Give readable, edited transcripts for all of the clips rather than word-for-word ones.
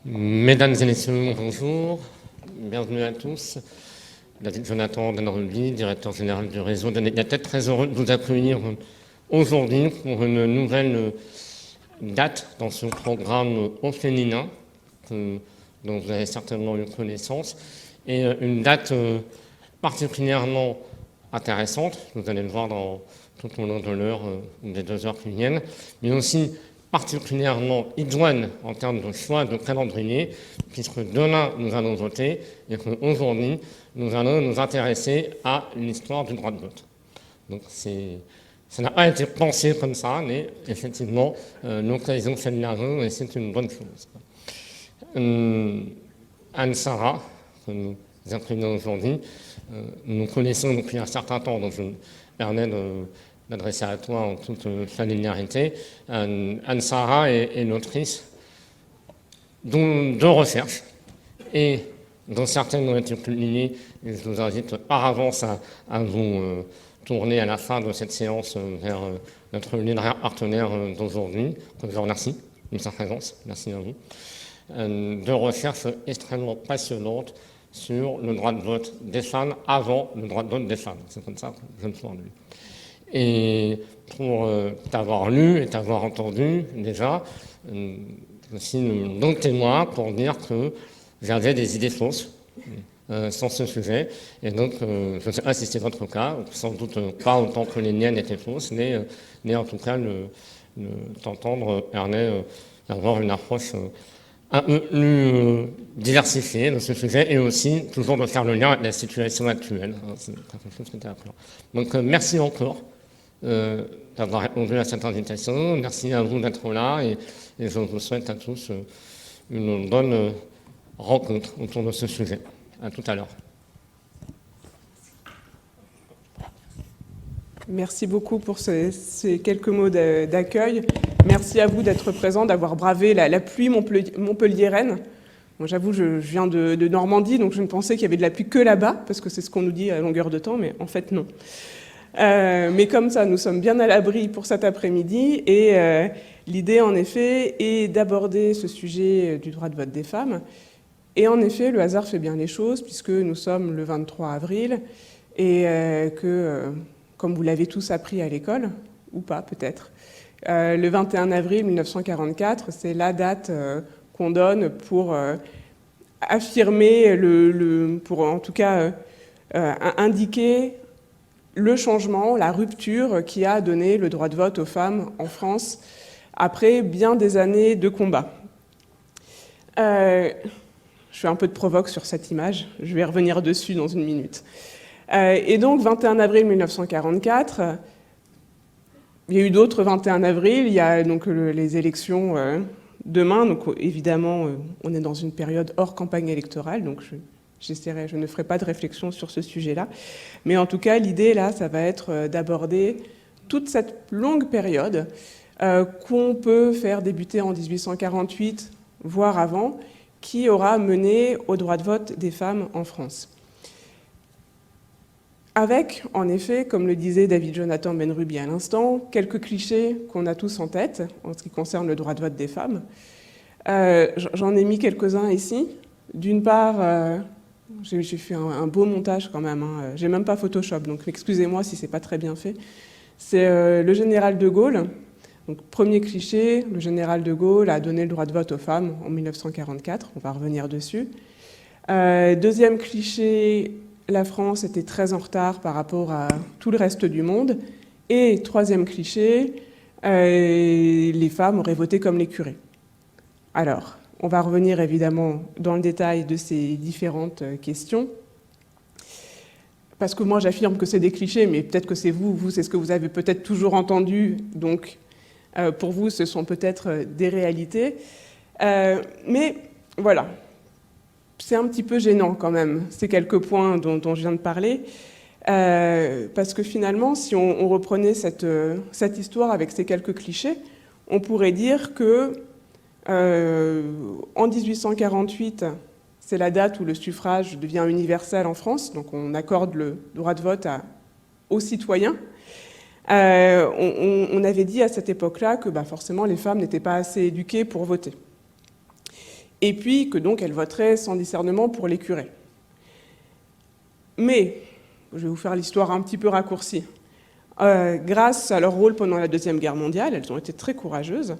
Mesdames et messieurs, bonjour, bienvenue à tous. Jonathan Denreby, directeur général du réseau des médiathèques, très heureux de vous accueillir aujourd'hui pour une nouvelle date dans ce programme au féminin, dont vous avez certainement eu connaissance, et une date particulièrement intéressante, vous allez le voir tout au long de l'heure ou des 2 heures qui viennent, mais aussi particulièrement idoine en termes de choix de calendrier, puisque demain nous allons voter et qu'aujourd'hui nous allons nous intéresser à l'histoire du droit de vote. Donc ça n'a pas été pensé comme ça, mais effectivement l'occasion fait le larron et c'est une bonne chose. Anne-Sara, que nous accueillons aujourd'hui, nous connaissons depuis un certain temps, donc je me permets d'adresser à toi en toute familiarité. Anne-Sara est l'autrice de recherches et dont certaines ont été publiées. Et je vous invite par avance à vous tourner à la fin de cette séance vers notre libraire partenaire d'aujourd'hui, que je remercie de sa présence. Merci à vous. De recherches extrêmement passionnantes sur le droit de vote des femmes avant le droit de vote des femmes. C'est comme ça que je me suis rendu. Et pour t'avoir lu et t'avoir entendu déjà, aussi mon témoin pour dire que j'avais des idées fausses sur ce sujet. Et donc, je ne sais pas si c'est votre cas, sans doute pas autant que les miennes étaient fausses, mais en tout cas, t'entendre permet d'avoir une approche un peu plus diversifiée de ce sujet et aussi toujours de faire le lien avec la situation actuelle. C'est quelque chose qui était important. Donc, merci encore d'avoir répondu à cette invitation. Merci à vous d'être là et je vous souhaite à tous une bonne rencontre autour de ce sujet. À tout à l'heure. Merci beaucoup pour ces quelques mots d'accueil. Merci à vous d'être présents, d'avoir bravé la pluie montpelliéraine. Moi, j'avoue, je viens de Normandie, donc je ne pensais qu'il y avait de la pluie que là-bas, parce que c'est ce qu'on nous dit à longueur de temps, mais en fait, non. Mais comme ça, nous sommes bien à l'abri pour cet après-midi, et l'idée, en effet, est d'aborder ce sujet du droit de vote des femmes. Et en effet, le hasard fait bien les choses, puisque nous sommes le 23 avril, et que, comme vous l'avez tous appris à l'école, ou pas peut-être, le 21 avril 1944, c'est la date qu'on donne pour affirmer, pour en tout cas indiquer le changement, la rupture qui a donné le droit de vote aux femmes en France après bien des années de combat. Je fais un peu de provoque sur cette image, je vais revenir dessus dans une minute. Et donc, 21 avril 1944, il y a eu d'autres 21 avril, il y a donc les élections demain, donc évidemment, on est dans une période hors campagne électorale, donc je ne ferai pas de réflexion sur ce sujet-là. Mais en tout cas, l'idée, là, ça va être d'aborder toute cette longue période qu'on peut faire débuter en 1848, voire avant, qui aura mené au droit de vote des femmes en France. Avec, en effet, comme le disait David Jonathan Denreby à l'instant, quelques clichés qu'on a tous en tête en ce qui concerne le droit de vote des femmes. J'en ai mis quelques-uns ici. D'une part, j'ai fait un beau montage quand même. J'ai même pas Photoshop, donc excusez-moi si c'est pas très bien fait. C'est le général de Gaulle. Donc, premier cliché, le général de Gaulle a donné le droit de vote aux femmes en 1944. On va revenir dessus. Deuxième cliché, la France était très en retard par rapport à tout le reste du monde. Et troisième cliché, les femmes auraient voté comme les curés. Alors, on va revenir évidemment dans le détail de ces différentes questions. Parce que moi, j'affirme que c'est des clichés, mais peut-être que c'est vous, c'est ce que vous avez peut-être toujours entendu. Donc, pour vous, ce sont peut-être des réalités. Mais voilà. C'est un petit peu gênant quand même, ces quelques points dont je viens de parler, parce que finalement, si on reprenait cette histoire avec ces quelques clichés, on pourrait dire que en 1848, c'est la date où le suffrage devient universel en France, donc on accorde le droit de vote aux citoyens. On avait dit à cette époque-là que forcément les femmes n'étaient pas assez éduquées pour voter. et puis que donc elle voterait sans discernement pour les curés. Mais, je vais vous faire l'histoire un petit peu raccourcie, grâce à leur rôle pendant la Deuxième Guerre mondiale, elles ont été très courageuses,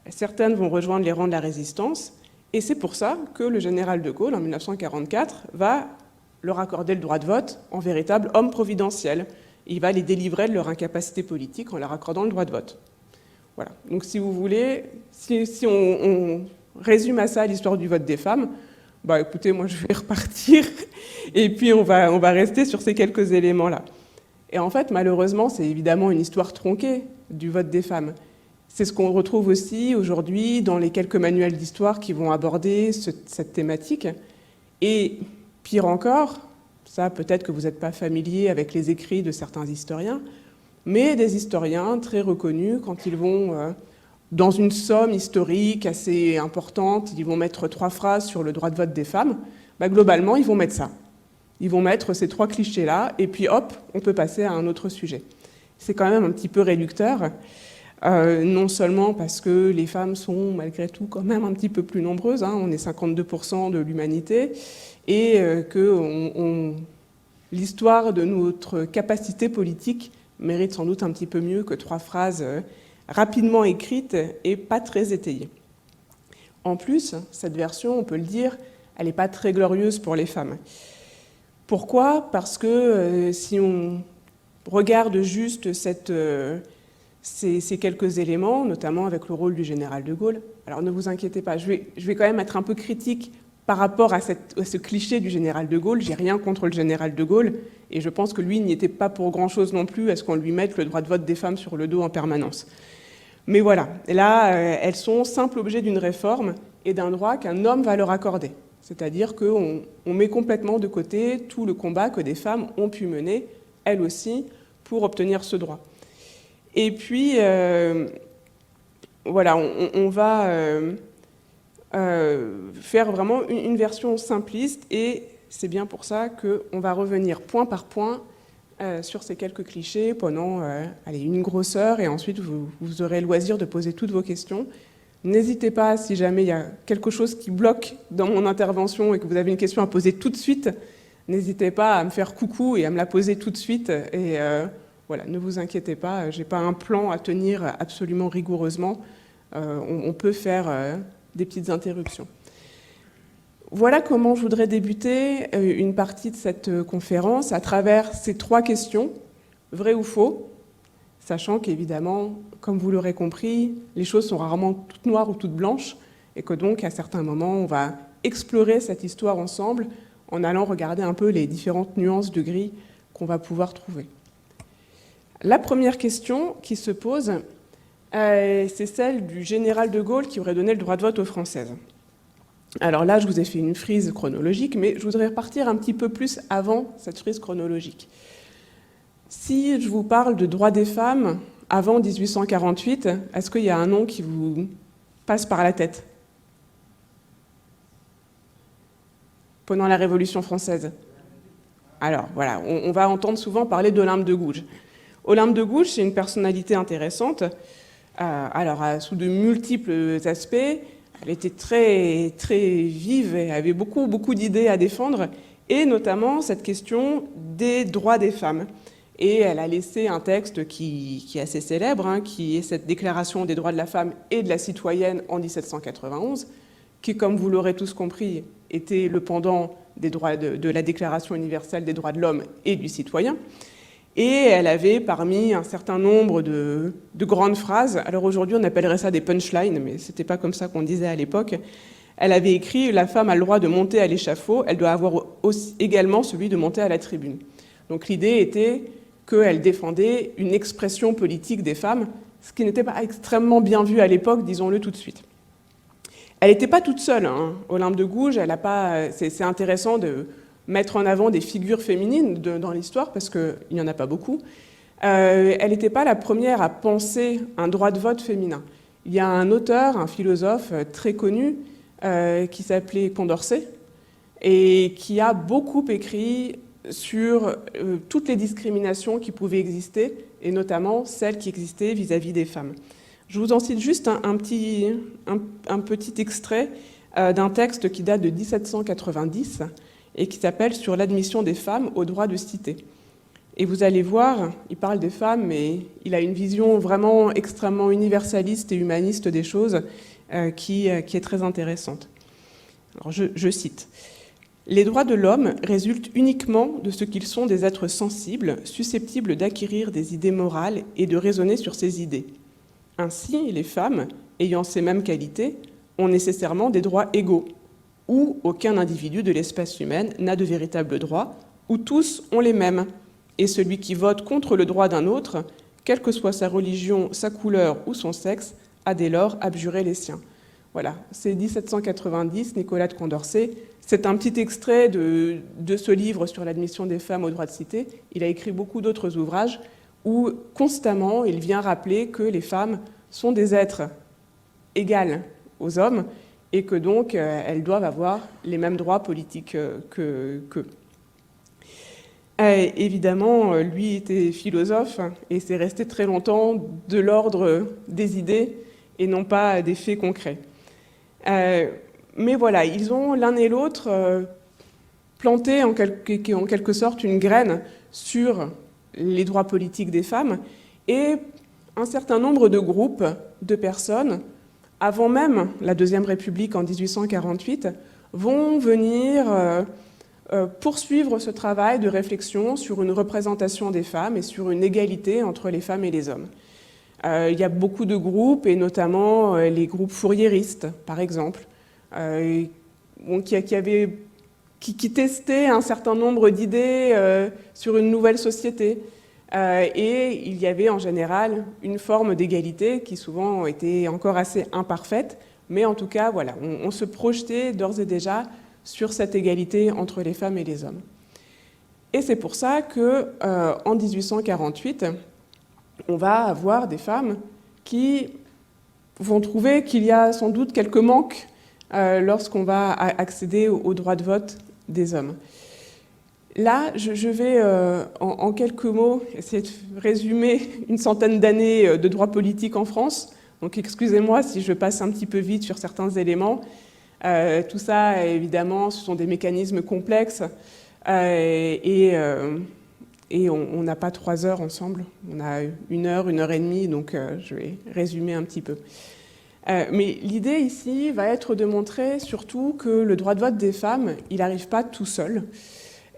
certaines vont rejoindre les rangs de la résistance, et c'est pour ça que le général de Gaulle, en 1944, va leur accorder le droit de vote en véritable homme providentiel. Il va les délivrer de leur incapacité politique en leur accordant le droit de vote. Voilà. Donc si vous voulez, si on résume à ça l'histoire du vote des femmes, bah écoutez, moi je vais repartir et puis on va rester sur ces quelques éléments-là. Et en fait, malheureusement, c'est évidemment une histoire tronquée du vote des femmes. C'est ce qu'on retrouve aussi aujourd'hui dans les quelques manuels d'histoire qui vont aborder cette thématique. Et pire encore, ça peut-être que vous n'êtes pas familier avec les écrits de certains historiens, mais des historiens très reconnus, quand ils vont dans une somme historique assez importante, ils vont mettre 3 phrases sur le droit de vote des femmes, bah, globalement, ils vont mettre ça. Ils vont mettre ces 3 clichés-là, et puis hop, on peut passer à un autre sujet. C'est quand même un petit peu réducteur, non seulement parce que les femmes sont malgré tout quand même un petit peu plus nombreuses, hein, on est 52% de l'humanité, et que l'histoire de notre capacité politique mérite sans doute un petit peu mieux que 3 phrases rapidement écrites et pas très étayées. En plus, cette version, on peut le dire, elle n'est pas très glorieuse pour les femmes. Pourquoi ? Parce que si on regarde juste ces quelques éléments, notamment avec le rôle du général de Gaulle, alors ne vous inquiétez pas, je vais quand même être un peu critique par rapport à ce cliché du général de Gaulle. J'ai rien contre le général de Gaulle, et je pense que lui n'y était pas pour grand-chose non plus à ce qu'on lui mette le droit de vote des femmes sur le dos en permanence. Mais voilà, là, elles sont simple objet d'une réforme et d'un droit qu'un homme va leur accorder. C'est-à-dire qu'on met complètement de côté tout le combat que des femmes ont pu mener, elles aussi, pour obtenir ce droit. Et puis, voilà, on va faire vraiment une version simpliste, et c'est bien pour ça qu'on va revenir point par point sur ces quelques clichés pendant une grosse heure, et ensuite vous aurez le loisir de poser toutes vos questions. N'hésitez pas, si jamais il y a quelque chose qui bloque dans mon intervention et que vous avez une question à poser tout de suite, n'hésitez pas à me faire coucou et à me la poser tout de suite. Et voilà, ne vous inquiétez pas, je n'ai pas un plan à tenir absolument rigoureusement. On peut faire des petites interruptions. Voilà comment je voudrais débuter une partie de cette conférence à travers ces 3 questions, vrai ou faux, sachant qu'évidemment, comme vous l'aurez compris, les choses sont rarement toutes noires ou toutes blanches, et que donc, à certains moments, on va explorer cette histoire ensemble en allant regarder un peu les différentes nuances de gris qu'on va pouvoir trouver. La première question qui se pose, c'est celle du général de Gaulle qui aurait donné le droit de vote aux Françaises. Alors là, je vous ai fait une frise chronologique, mais je voudrais repartir un petit peu plus avant cette frise chronologique. Si je vous parle de droit des femmes avant 1848, est-ce qu'il y a un nom qui vous passe par la tête ? Pendant la Révolution française. Alors voilà, on va entendre souvent parler d'Olympe de Gouges. Olympe de Gouges, c'est une personnalité intéressante, sous de multiples aspects. Elle était très, très vive et avait beaucoup d'idées à défendre, et notamment cette question des droits des femmes. Et elle a laissé un texte qui est assez célèbre, qui est cette Déclaration des droits de la femme et de la citoyenne en 1791, qui, comme vous l'aurez tous compris, était le pendant des droits de la Déclaration universelle des droits de l'homme et du citoyen. Et elle avait parmi un certain nombre de grandes phrases, alors aujourd'hui on appellerait ça des punchlines, mais c'était pas comme ça qu'on disait à l'époque, elle avait écrit « La femme a le droit de monter à l'échafaud, elle doit avoir aussi, également celui de monter à la tribune ». Donc l'idée était qu'elle défendait une expression politique des femmes, ce qui n'était pas extrêmement bien vu à l'époque, disons-le tout de suite. Elle n'était pas toute seule, Olympe de Gouges, c'est intéressant de mettre en avant des figures féminines dans l'histoire, parce qu'il n'y en a pas beaucoup. Elle n'était pas la première à penser un droit de vote féminin. Il y a un auteur, un philosophe très connu, qui s'appelait Condorcet, et qui a beaucoup écrit sur toutes les discriminations qui pouvaient exister, et notamment celles qui existaient vis-à-vis des femmes. Je vous en cite juste un petit extrait d'un texte qui date de 1790 et qui s'appelle « Sur l'admission des femmes au droit de cité ». Et vous allez voir, il parle des femmes, mais il a une vision vraiment extrêmement universaliste et humaniste des choses qui est très intéressante. Alors je cite. « Les droits de l'homme résultent uniquement de ce qu'ils sont des êtres sensibles, susceptibles d'acquérir des idées morales et de raisonner sur ces idées. Ainsi, les femmes, ayant ces mêmes qualités, ont nécessairement des droits égaux, où aucun individu de l'espèce humaine n'a de véritables droits, où tous ont les mêmes, et celui qui vote contre le droit d'un autre, quelle que soit sa religion, sa couleur ou son sexe, a dès lors abjuré les siens. » Voilà, c'est 1790, Nicolas de Condorcet. C'est un petit extrait de ce livre sur l'admission des femmes au droit de cité. Il a écrit beaucoup d'autres ouvrages où constamment il vient rappeler que les femmes sont des êtres égales aux hommes et que donc elles doivent avoir les mêmes droits politiques qu'eux. Évidemment, lui était philosophe et c'est resté très longtemps de l'ordre des idées et non pas des faits concrets. Mais voilà, ils ont l'un et l'autre planté en quelque sorte une graine sur les droits politiques des femmes et un certain nombre de groupes de personnes, avant même la Deuxième République en 1848, vont venir poursuivre ce travail de réflexion sur une représentation des femmes et sur une égalité entre les femmes et les hommes. Il y a beaucoup de groupes, et notamment les groupes fouriéristes, par exemple, qui testaient un certain nombre d'idées sur une nouvelle société. Et il y avait en général une forme d'égalité qui souvent était encore assez imparfaite, mais en tout cas, voilà, on se projetait d'ores et déjà sur cette égalité entre les femmes et les hommes. Et c'est pour ça qu'en 1848, on va avoir des femmes qui vont trouver qu'il y a sans doute quelques manques lorsqu'on va accéder au droit de vote des hommes. Là, je vais en quelques mots essayer de résumer une centaine d'années de droit politique en France. Donc excusez-moi si je passe un petit peu vite sur certains éléments. Tout ça, évidemment, ce sont des mécanismes complexes et on n'a pas 3 heures ensemble. On a 1 heure, 1 heure et demie, donc je vais résumer un petit peu. Mais l'idée ici va être de montrer surtout que le droit de vote des femmes, il n'arrive pas tout seul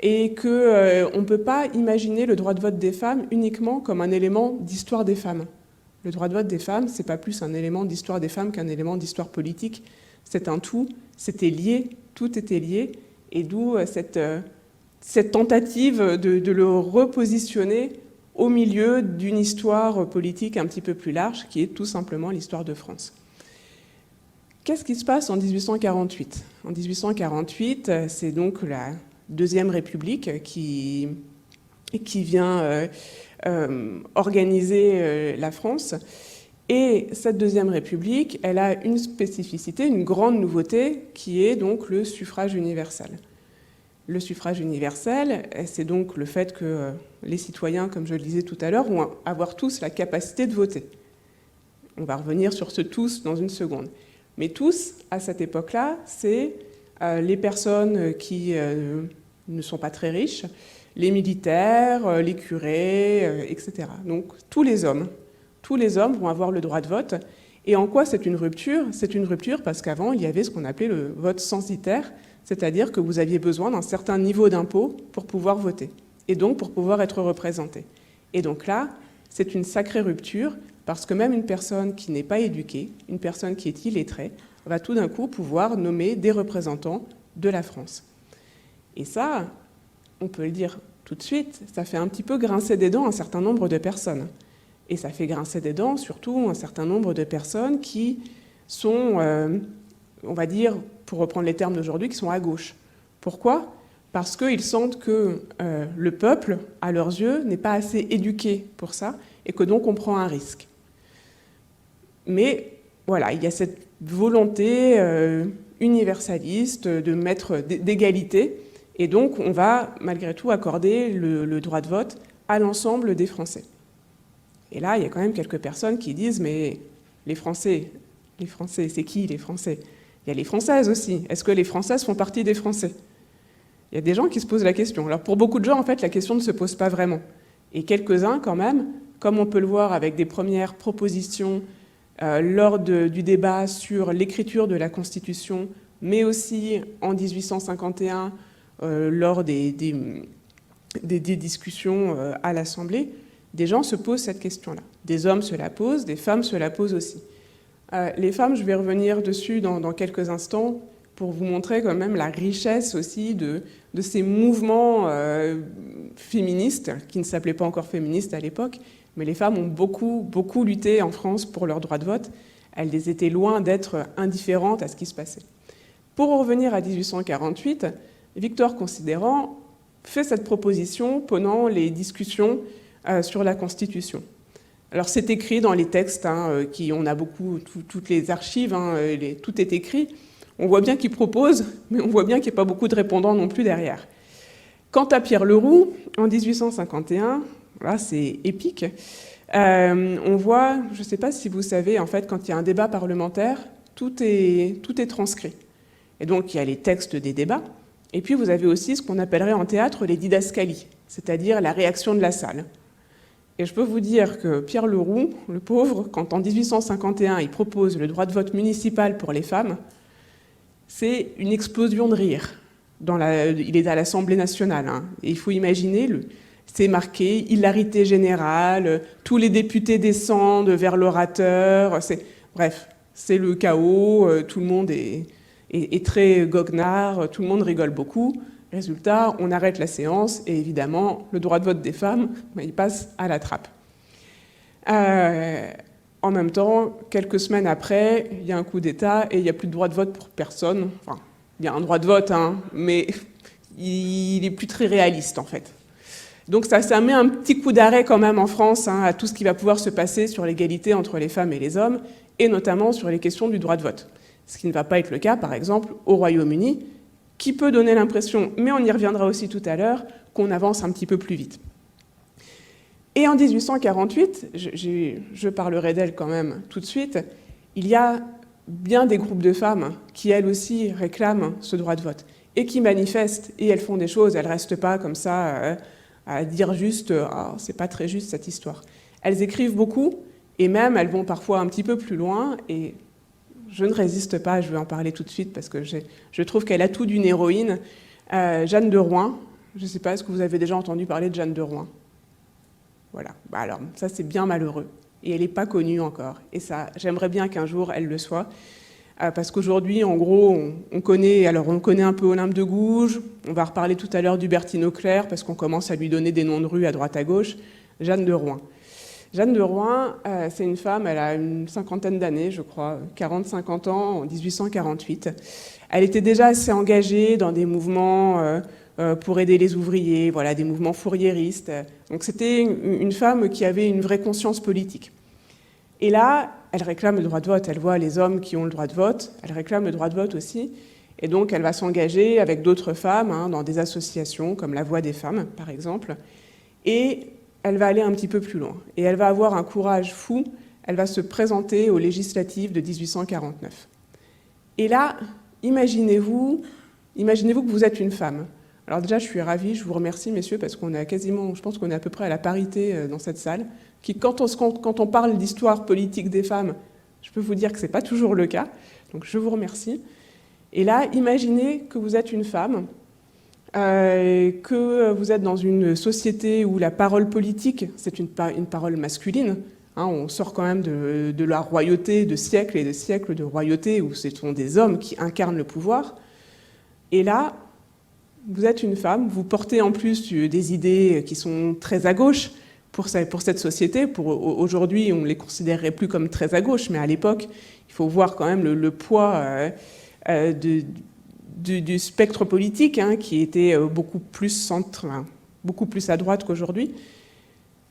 et qu'on ne peut pas imaginer le droit de vote des femmes uniquement comme un élément d'histoire des femmes. Le droit de vote des femmes, ce n'est pas plus un élément d'histoire des femmes qu'un élément d'histoire politique. C'est un tout, c'était lié, tout était lié, et d'où cette tentative de le repositionner au milieu d'une histoire politique un petit peu plus large, qui est tout simplement l'histoire de France. Qu'est-ce qui se passe en 1848 ? En 1848, c'est donc la Deuxième République qui vient organiser la France. Et cette Deuxième République, elle a une spécificité, une grande nouveauté, qui est donc le suffrage universel. Le suffrage universel, c'est donc le fait que les citoyens, comme je le disais tout à l'heure, vont avoir tous la capacité de voter. On va revenir sur ce tous dans une seconde. Mais tous, à cette époque-là, c'est les personnes qui ne sont pas très riches, les militaires, les curés, etc. Donc tous les hommes vont avoir le droit de vote. Et en quoi c'est une rupture ? C'est une rupture parce qu'avant, il y avait ce qu'on appelait le vote censitaire, c'est-à-dire que vous aviez besoin d'un certain niveau d'impôt pour pouvoir voter, et donc pour pouvoir être représenté. Et donc là, c'est une sacrée rupture, parce que même une personne qui n'est pas éduquée, une personne qui est illettrée, va tout d'un coup pouvoir nommer des représentants de la France. Et ça, on peut le dire tout de suite, ça fait un petit peu grincer des dents un certain nombre de personnes. Et ça fait grincer des dents surtout un certain nombre de personnes qui sont, on va dire, pour reprendre les termes d'aujourd'hui, qui sont à gauche. Pourquoi ? Parce qu'ils sentent que le peuple, à leurs yeux, n'est pas assez éduqué pour ça, et que donc on prend un risque. Mais voilà, il y a cette volonté universaliste de mettre d'égalité, et donc on va malgré tout accorder le droit de vote à l'ensemble des Français. Et là, il y a quand même quelques personnes qui disent « mais les Français, c'est qui les Français ? Il y a les Françaises aussi. Est-ce que les Françaises font partie des Français? Il y a des gens qui se posent la question. Alors pour beaucoup de gens, en fait, la question ne se pose pas vraiment. Et quelques-uns, quand même, comme on peut le voir avec des premières propositions lors du débat sur l'écriture de la Constitution, mais aussi en 1851, lors des discussions à l'Assemblée, des gens se posent cette question-là. Des hommes se la posent, des femmes se la posent aussi. Les femmes, je vais revenir dessus dans quelques instants pour vous montrer quand même la richesse aussi de ces mouvements féministes, qui ne s'appelaient pas encore féministes à l'époque, mais les femmes ont beaucoup lutté en France pour leur droit de vote. Elles étaient loin d'être indifférentes à ce qui se passait. Pour en revenir à 1848, Victor Considérant fait cette proposition pendant les discussions sur la Constitution. Alors c'est écrit dans les textes, on a toutes les archives, tout est écrit. On voit bien qu'il propose, mais on voit bien qu'il n'y a pas beaucoup de répondants non plus derrière. Quant à Pierre Leroux, en 1851, là c'est épique, on voit, je ne sais pas si vous savez, en fait, quand il y a un débat parlementaire, tout est transcrit. Et donc il y a les textes des débats, et puis vous avez aussi ce qu'on appellerait en théâtre les didascalies, c'est-à-dire la réaction de la salle. Et je peux vous dire que Pierre Leroux, le pauvre, quand en 1851 il propose le droit de vote municipal pour les femmes, c'est une explosion de rire. Il est à l'Assemblée nationale. Et il faut imaginer, c'est marqué hilarité générale, tous les députés descendent vers l'orateur. Bref, c'est le chaos, tout le monde est très goguenard, tout le monde rigole beaucoup. Résultat, on arrête la séance et évidemment, le droit de vote des femmes, il passe à la trappe. En même temps, quelques semaines après, il y a un coup d'État et il n'y a plus de droit de vote pour personne. Enfin, il y a un droit de vote, mais il n'est plus très réaliste en fait. Donc ça met un petit coup d'arrêt quand même en France à tout ce qui va pouvoir se passer sur l'égalité entre les femmes et les hommes, et notamment sur les questions du droit de vote. Ce qui ne va pas être le cas, par exemple, au Royaume-Uni, qui peut donner l'impression, mais on y reviendra aussi tout à l'heure, qu'on avance un petit peu plus vite. Et en 1848, je parlerai d'elle quand même tout de suite, il y a bien des groupes de femmes qui, elles aussi, réclament ce droit de vote et qui manifestent, et elles font des choses, elles ne restent pas comme ça à dire juste « Ah, c'est pas très juste cette histoire ». Elles écrivent beaucoup, et même elles vont parfois un petit peu plus loin, et je ne résiste pas, je vais en parler tout de suite, parce que je trouve qu'elle a tout d'une héroïne. Jeanne de Rouen, je ne sais pas, est-ce que vous avez déjà entendu parler de Jeanne de Rouen? Voilà, alors ça c'est bien malheureux, et elle n'est pas connue encore, et ça, j'aimerais bien qu'un jour elle le soit, parce qu'aujourd'hui, en gros, on connaît un peu Olympe de Gouges, on va reparler tout à l'heure d'Hubertine Auclair, parce qu'on commence à lui donner des noms de rues à droite à gauche. Jeanne de Rouen. Jeanne de Rouen, c'est une femme, elle a une cinquantaine d'années, je crois, 40-50 ans, en 1848. Elle était déjà assez engagée dans des mouvements pour aider les ouvriers, voilà, des mouvements fourriéristes. Donc c'était une femme qui avait une vraie conscience politique. Et là, elle réclame le droit de vote. Elle voit les hommes qui ont le droit de vote. Elle réclame le droit de vote aussi. Et donc, elle va s'engager avec d'autres femmes dans des associations comme la Voix des femmes, par exemple. Et elle va aller un petit peu plus loin. Et elle va avoir un courage fou. Elle va se présenter aux législatives de 1849. Et là, imaginez-vous que vous êtes une femme. Alors déjà, je suis ravie, je vous remercie, messieurs, parce qu'on est quasiment, je pense qu'on est à peu près à la parité dans cette salle. Quand on parle d'histoire politique des femmes, je peux vous dire que ce n'est pas toujours le cas. Donc je vous remercie. Et là, imaginez que vous êtes une femme, que vous êtes dans une société où la parole politique, c'est une parole masculine. On sort quand même de la royauté, de siècles et de siècles de royauté, où ce sont des hommes qui incarnent le pouvoir. Et là, vous êtes une femme, vous portez en plus des idées qui sont très à gauche pour cette société. Aujourd'hui, on ne les considérerait plus comme très à gauche, mais à l'époque, il faut voir quand même le poids du spectre politique, qui était beaucoup plus à droite qu'aujourd'hui.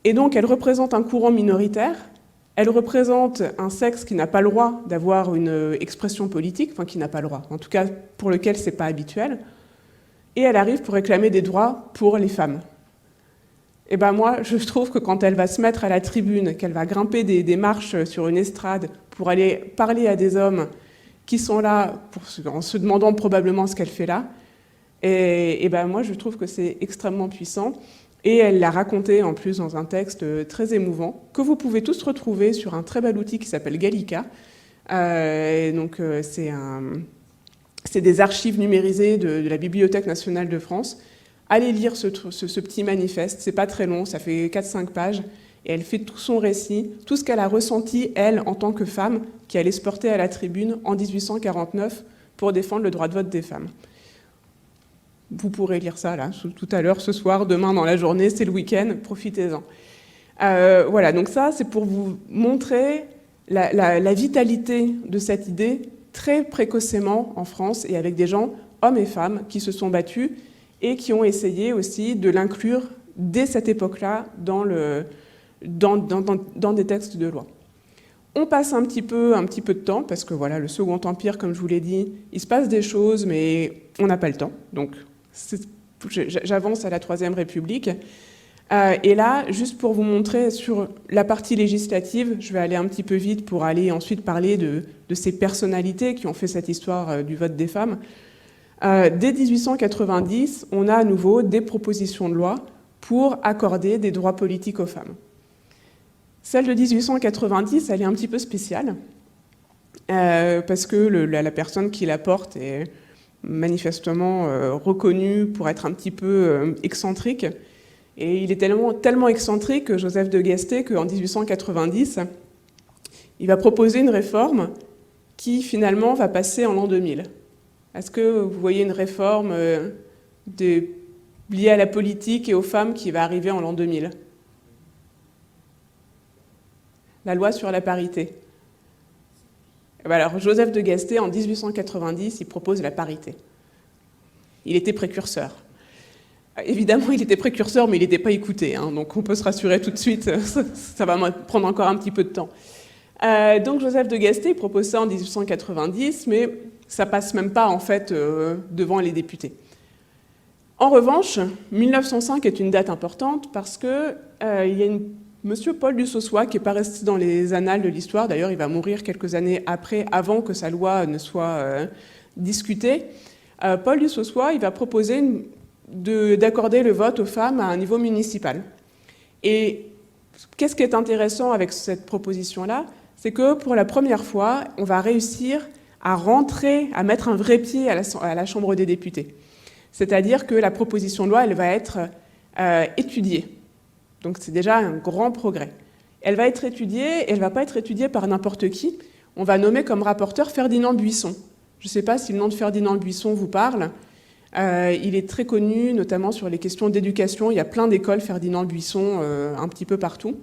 Et donc, elle représente un courant minoritaire, elle représente un sexe qui n'a pas le droit d'avoir une expression politique, enfin qui n'a pas le droit, en tout cas pour lequel ce n'est pas habituel, et elle arrive pour réclamer des droits pour les femmes. Et ben moi, je trouve que quand elle va se mettre à la tribune, qu'elle va grimper des marches sur une estrade pour aller parler à des hommes qui sont là en se demandant probablement ce qu'elle fait là. Et ben moi, je trouve que c'est extrêmement puissant. Et elle l'a raconté en plus dans un texte très émouvant, que vous pouvez tous retrouver sur un très bel outil qui s'appelle Gallica. C'est des archives numérisées de la Bibliothèque nationale de France. Allez lire ce petit manifeste, c'est pas très long, ça fait 4-5 pages, et elle fait tout son récit, tout ce qu'elle a ressenti, elle, en tant que femme, qui allait se porter à la tribune en 1849 pour défendre le droit de vote des femmes. Vous pourrez lire ça, là, tout à l'heure, ce soir, demain, dans la journée, c'est le week-end, profitez-en. Voilà, donc ça, c'est pour vous montrer la vitalité de cette idée très précocement en France, et avec des gens, hommes et femmes, qui se sont battus et qui ont essayé aussi de l'inclure dès cette époque-là dans des textes de loi. On passe un petit peu de temps, parce que voilà, le Second Empire, comme je vous l'ai dit, il se passe des choses, mais on n'a pas le temps. Donc, j'avance à la Troisième République. Et là, juste pour vous montrer sur la partie législative, je vais aller un petit peu vite pour aller ensuite parler de ces personnalités qui ont fait cette histoire du vote des femmes. Dès 1890, on a à nouveau des propositions de loi pour accorder des droits politiques aux femmes. Celle de 1890, elle est un petit peu spéciale, parce que la personne qui la porte est manifestement reconnue pour être un petit peu excentrique. Et il est tellement excentrique, Joseph de Guesté, qu'en 1890, il va proposer une réforme qui finalement va passer en l'an 2000. Est-ce que vous voyez une réforme liée à la politique et aux femmes qui va arriver en l'an 2000 ? La loi sur la parité. Alors, Joseph de Guesté, en 1890, il propose la parité. Il était précurseur. Évidemment, il était précurseur, mais il n'était pas écouté, hein, donc on peut se rassurer tout de suite, ça va prendre encore un petit peu de temps. Donc Joseph de Guesté propose ça en 1890, mais ça passe même pas en fait devant les députés. En revanche, 1905 est une date importante parce que il y a monsieur Paul du Saussois qui n'est pas resté dans les annales de l'histoire, d'ailleurs il va mourir quelques années après, avant que sa loi ne soit discutée. Paul du Saussois, il va proposer d'accorder le vote aux femmes à un niveau municipal. Et qu'est-ce qui est intéressant avec cette proposition-là ? C'est que pour la première fois, on va réussir à mettre un vrai pied à la Chambre des députés. C'est-à-dire que la proposition de loi, elle va être étudiée. Donc c'est déjà un grand progrès. Elle va être étudiée, et elle ne va pas être étudiée par n'importe qui. On va nommer comme rapporteur Ferdinand Buisson. Je ne sais pas si le nom de Ferdinand Buisson vous parle. Il est très connu, notamment sur les questions d'éducation. Il y a plein d'écoles Ferdinand Buisson un petit peu partout.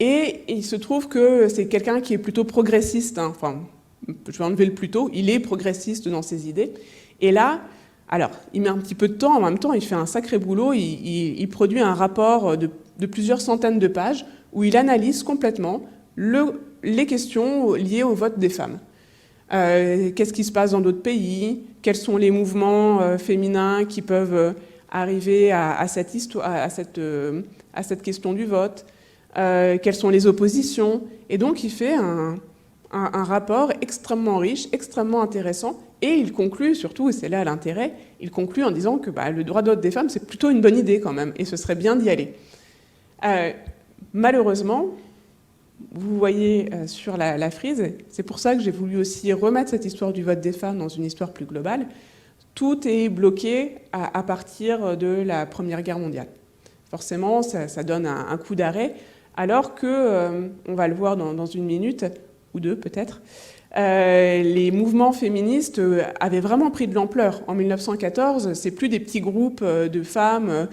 Et il se trouve que c'est quelqu'un qui est plutôt progressiste. Hein. Enfin, je vais enlever le plutôt. Il est progressiste dans ses idées. Et là, alors, il met un petit peu de temps. En même temps, il fait un sacré boulot. Il produit un rapport de plusieurs centaines de pages où il analyse complètement les questions liées au vote des femmes. Qu'est-ce qui se passe dans d'autres pays, quels sont les mouvements féminins qui peuvent arriver à cette question du vote, quelles sont les oppositions. Et donc il fait un rapport extrêmement riche, extrêmement intéressant, et il conclut surtout, et c'est là l'intérêt, il conclut en disant que le droit de vote des femmes, c'est plutôt une bonne idée quand même, et ce serait bien d'y aller. Malheureusement, vous voyez sur la frise, c'est pour ça que j'ai voulu aussi remettre cette histoire du vote des femmes dans une histoire plus globale, tout est bloqué à partir de la Première Guerre mondiale. Forcément, ça donne un coup d'arrêt, alors que, on va le voir dans une minute, ou deux peut-être, les mouvements féministes avaient vraiment pris de l'ampleur. En 1914, c'est plus des petits groupes de femmes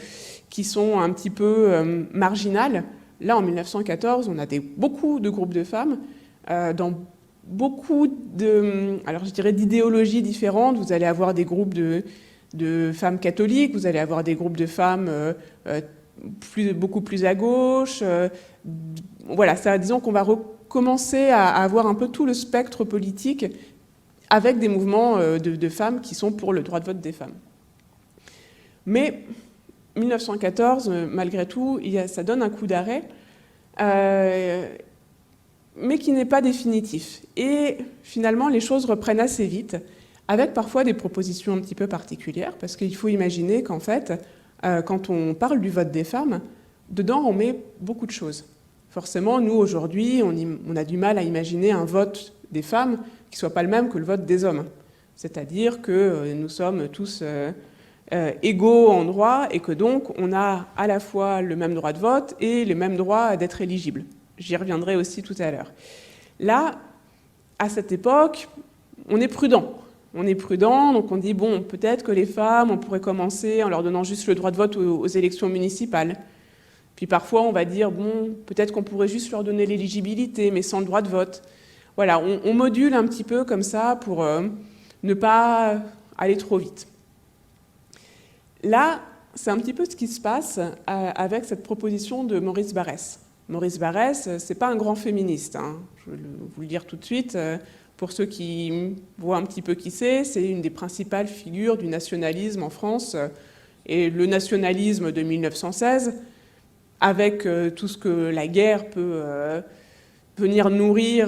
qui sont un petit peu marginales. Là, en 1914, on a beaucoup de groupes de femmes dans beaucoup d'idéologies différentes. Vous allez avoir des groupes de femmes catholiques, vous allez avoir des groupes de femmes beaucoup plus à gauche. Voilà, disons qu'on va recommencer à avoir un peu tout le spectre politique avec des mouvements de femmes qui sont pour le droit de vote des femmes. Mais 1914, malgré tout, ça donne un coup d'arrêt. mais qui n'est pas définitif. Et finalement, les choses reprennent assez vite, avec parfois des propositions un petit peu particulières, parce qu'il faut imaginer qu'en fait, quand on parle du vote des femmes, dedans, on met beaucoup de choses. Forcément, nous, aujourd'hui, on a du mal à imaginer un vote des femmes qui ne soit pas le même que le vote des hommes. C'est-à-dire que nous sommes tous égaux en droit et que donc on a à la fois le même droit de vote et le même droit d'être éligible. J'y reviendrai aussi tout à l'heure. Là, à cette époque, on est prudent. On est prudent, donc on dit, bon, peut-être que les femmes, on pourrait commencer en leur donnant juste le droit de vote aux élections municipales. Puis parfois, on va dire, bon, peut-être qu'on pourrait juste leur donner l'éligibilité, mais sans le droit de vote. Voilà, on module un petit peu comme ça pour ne pas aller trop vite. Là, c'est un petit peu ce qui se passe avec cette proposition de Maurice Barrès. Maurice Barrès, c'est pas un grand féministe, hein. Je vais vous le dire tout de suite. Pour ceux qui voient un petit peu qui c'est une des principales figures du nationalisme en France. Et le nationalisme de 1916, avec tout ce que la guerre peut venir nourrir.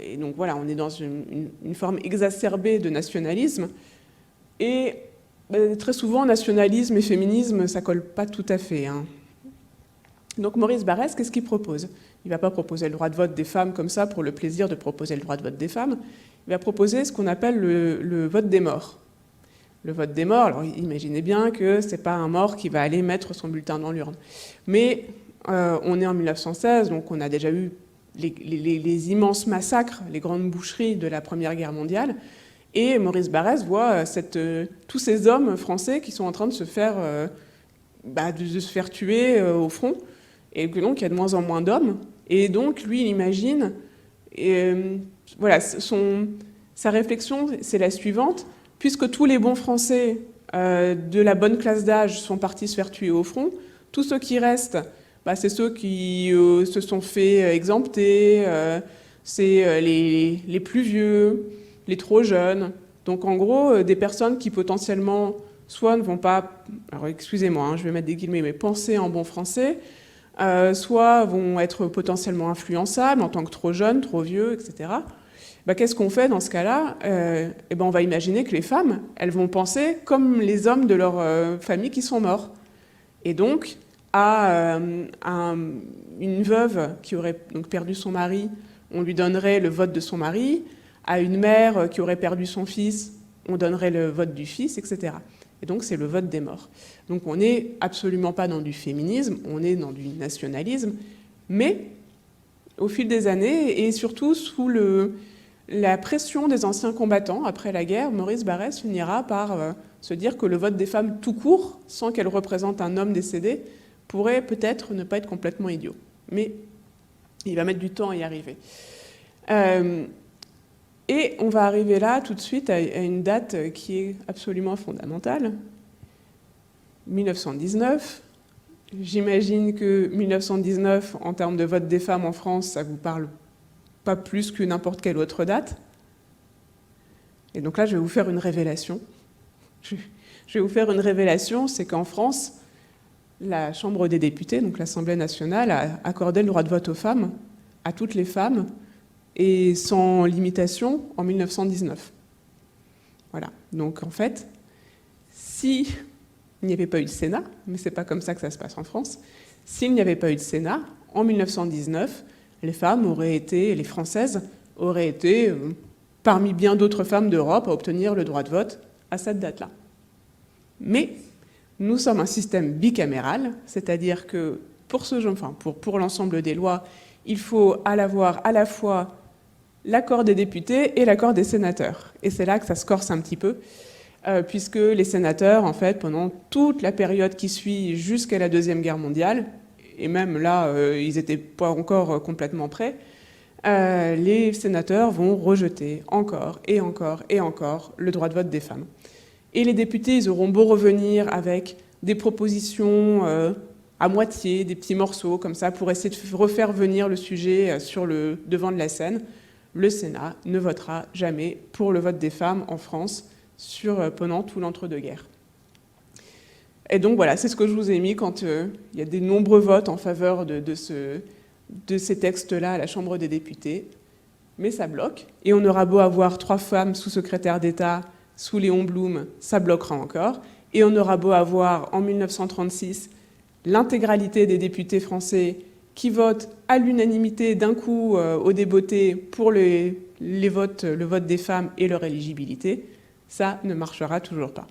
Et donc voilà, on est dans une forme exacerbée de nationalisme. Et très souvent, nationalisme et féminisme, ça colle pas tout à fait, hein. Donc Maurice Barrès, qu'est-ce qu'il propose? Il ne va pas proposer le droit de vote des femmes comme ça pour le plaisir de proposer le droit de vote des femmes. Il va proposer ce qu'on appelle le vote des morts. Le vote des morts, alors imaginez bien que ce n'est pas un mort qui va aller mettre son bulletin dans l'urne. Mais on est en 1916, donc on a déjà eu les immenses massacres, les grandes boucheries de la Première Guerre mondiale. Et Maurice Barrès voit tous ces hommes français qui sont en train de se faire tuer au front. Et que donc il y a de moins en moins d'hommes. Et donc lui, il imagine, voilà, sa réflexion, c'est la suivante: puisque tous les bons Français de la bonne classe d'âge sont partis se faire tuer au front, tous ceux qui restent, c'est ceux qui se sont fait exempter, c'est les plus vieux, les trop jeunes. Donc en gros, des personnes qui potentiellement soit ne vont pas, alors excusez-moi, hein, je vais mettre des guillemets, mais penser en bon français, soit vont être potentiellement influençables en tant que trop jeunes, trop vieux, etc. Qu'est-ce qu'on fait dans ce cas-là? On va imaginer que les femmes, elles vont penser comme les hommes de leur famille qui sont morts. Et donc, à une veuve qui aurait donc perdu son mari, on lui donnerait le vote de son mari. À une mère qui aurait perdu son fils, on donnerait le vote du fils, etc. Et donc, c'est le vote des morts. Donc, on n'est absolument pas dans du féminisme, on est dans du nationalisme, mais au fil des années, et surtout sous la pression des anciens combattants après la guerre, Maurice Barrès finira par se dire que le vote des femmes tout court, sans qu'elles représentent un homme décédé, pourrait peut-être ne pas être complètement idiot. Mais il va mettre du temps à y arriver. Et on va arriver là tout de suite à une date qui est absolument fondamentale. 1919. J'imagine que 1919, en termes de vote des femmes en France, ça vous parle pas plus que n'importe quelle autre date. Et donc là, je vais vous faire une révélation. Je vais vous faire une révélation, c'est qu'en France, la Chambre des députés, donc l'Assemblée nationale, a accordé le droit de vote aux femmes, à toutes les femmes, et sans limitation en 1919. Voilà. Donc en fait, s'il n'y avait pas eu de Sénat, mais c'est pas comme ça que ça se passe en France, s'il n'y avait pas eu de Sénat, en 1919, les Françaises auraient été parmi bien d'autres femmes d'Europe à obtenir le droit de vote à cette date-là. Mais nous sommes un système bicaméral, c'est-à-dire que pour l'ensemble des lois, il faut avoir à la fois l'accord des députés et l'accord des sénateurs. Et c'est là que ça se corse un petit peu, puisque les sénateurs, en fait, pendant toute la période qui suit jusqu'à la Deuxième Guerre mondiale, et même là, ils n'étaient pas encore complètement prêts, les sénateurs vont rejeter encore et encore et encore le droit de vote des femmes. Et les députés, ils auront beau revenir avec des propositions à moitié, des petits morceaux comme ça, pour essayer de refaire venir le sujet sur le devant de la scène. Le Sénat ne votera jamais pour le vote des femmes en France pendant tout l'entre-deux-guerres. Et donc voilà, c'est ce que je vous ai mis quand il y a des nombreux votes en faveur de de ces textes-là à la Chambre des députés, mais ça bloque. Et on aura beau avoir 3 femmes sous-secrétaires d'État sous Léon Blum, ça bloquera encore. Et on aura beau avoir, en 1936, l'intégralité des députés français qui votent à l'unanimité d'un coup au débeauté pour le vote des femmes et leur éligibilité, ça ne marchera toujours pas.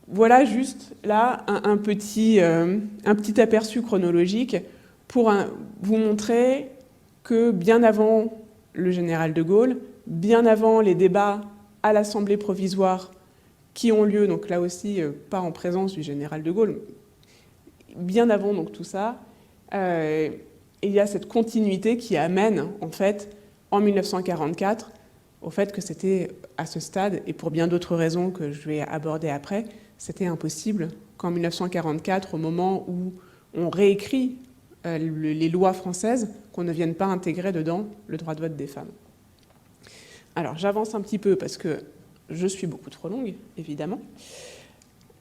Voilà juste là un petit aperçu chronologique pour vous montrer que bien avant le général de Gaulle, bien avant les débats à l'Assemblée provisoire qui ont lieu, donc là aussi pas en présence du général de Gaulle, bien avant donc tout ça, il y a cette continuité qui amène en fait en 1944 au fait que c'était à ce stade, et pour bien d'autres raisons que je vais aborder après, c'était impossible qu'en 1944, au moment où on réécrit les lois françaises, qu'on ne vienne pas intégrer dedans le droit de vote des femmes. Alors j'avance un petit peu parce que je suis beaucoup trop longue, évidemment.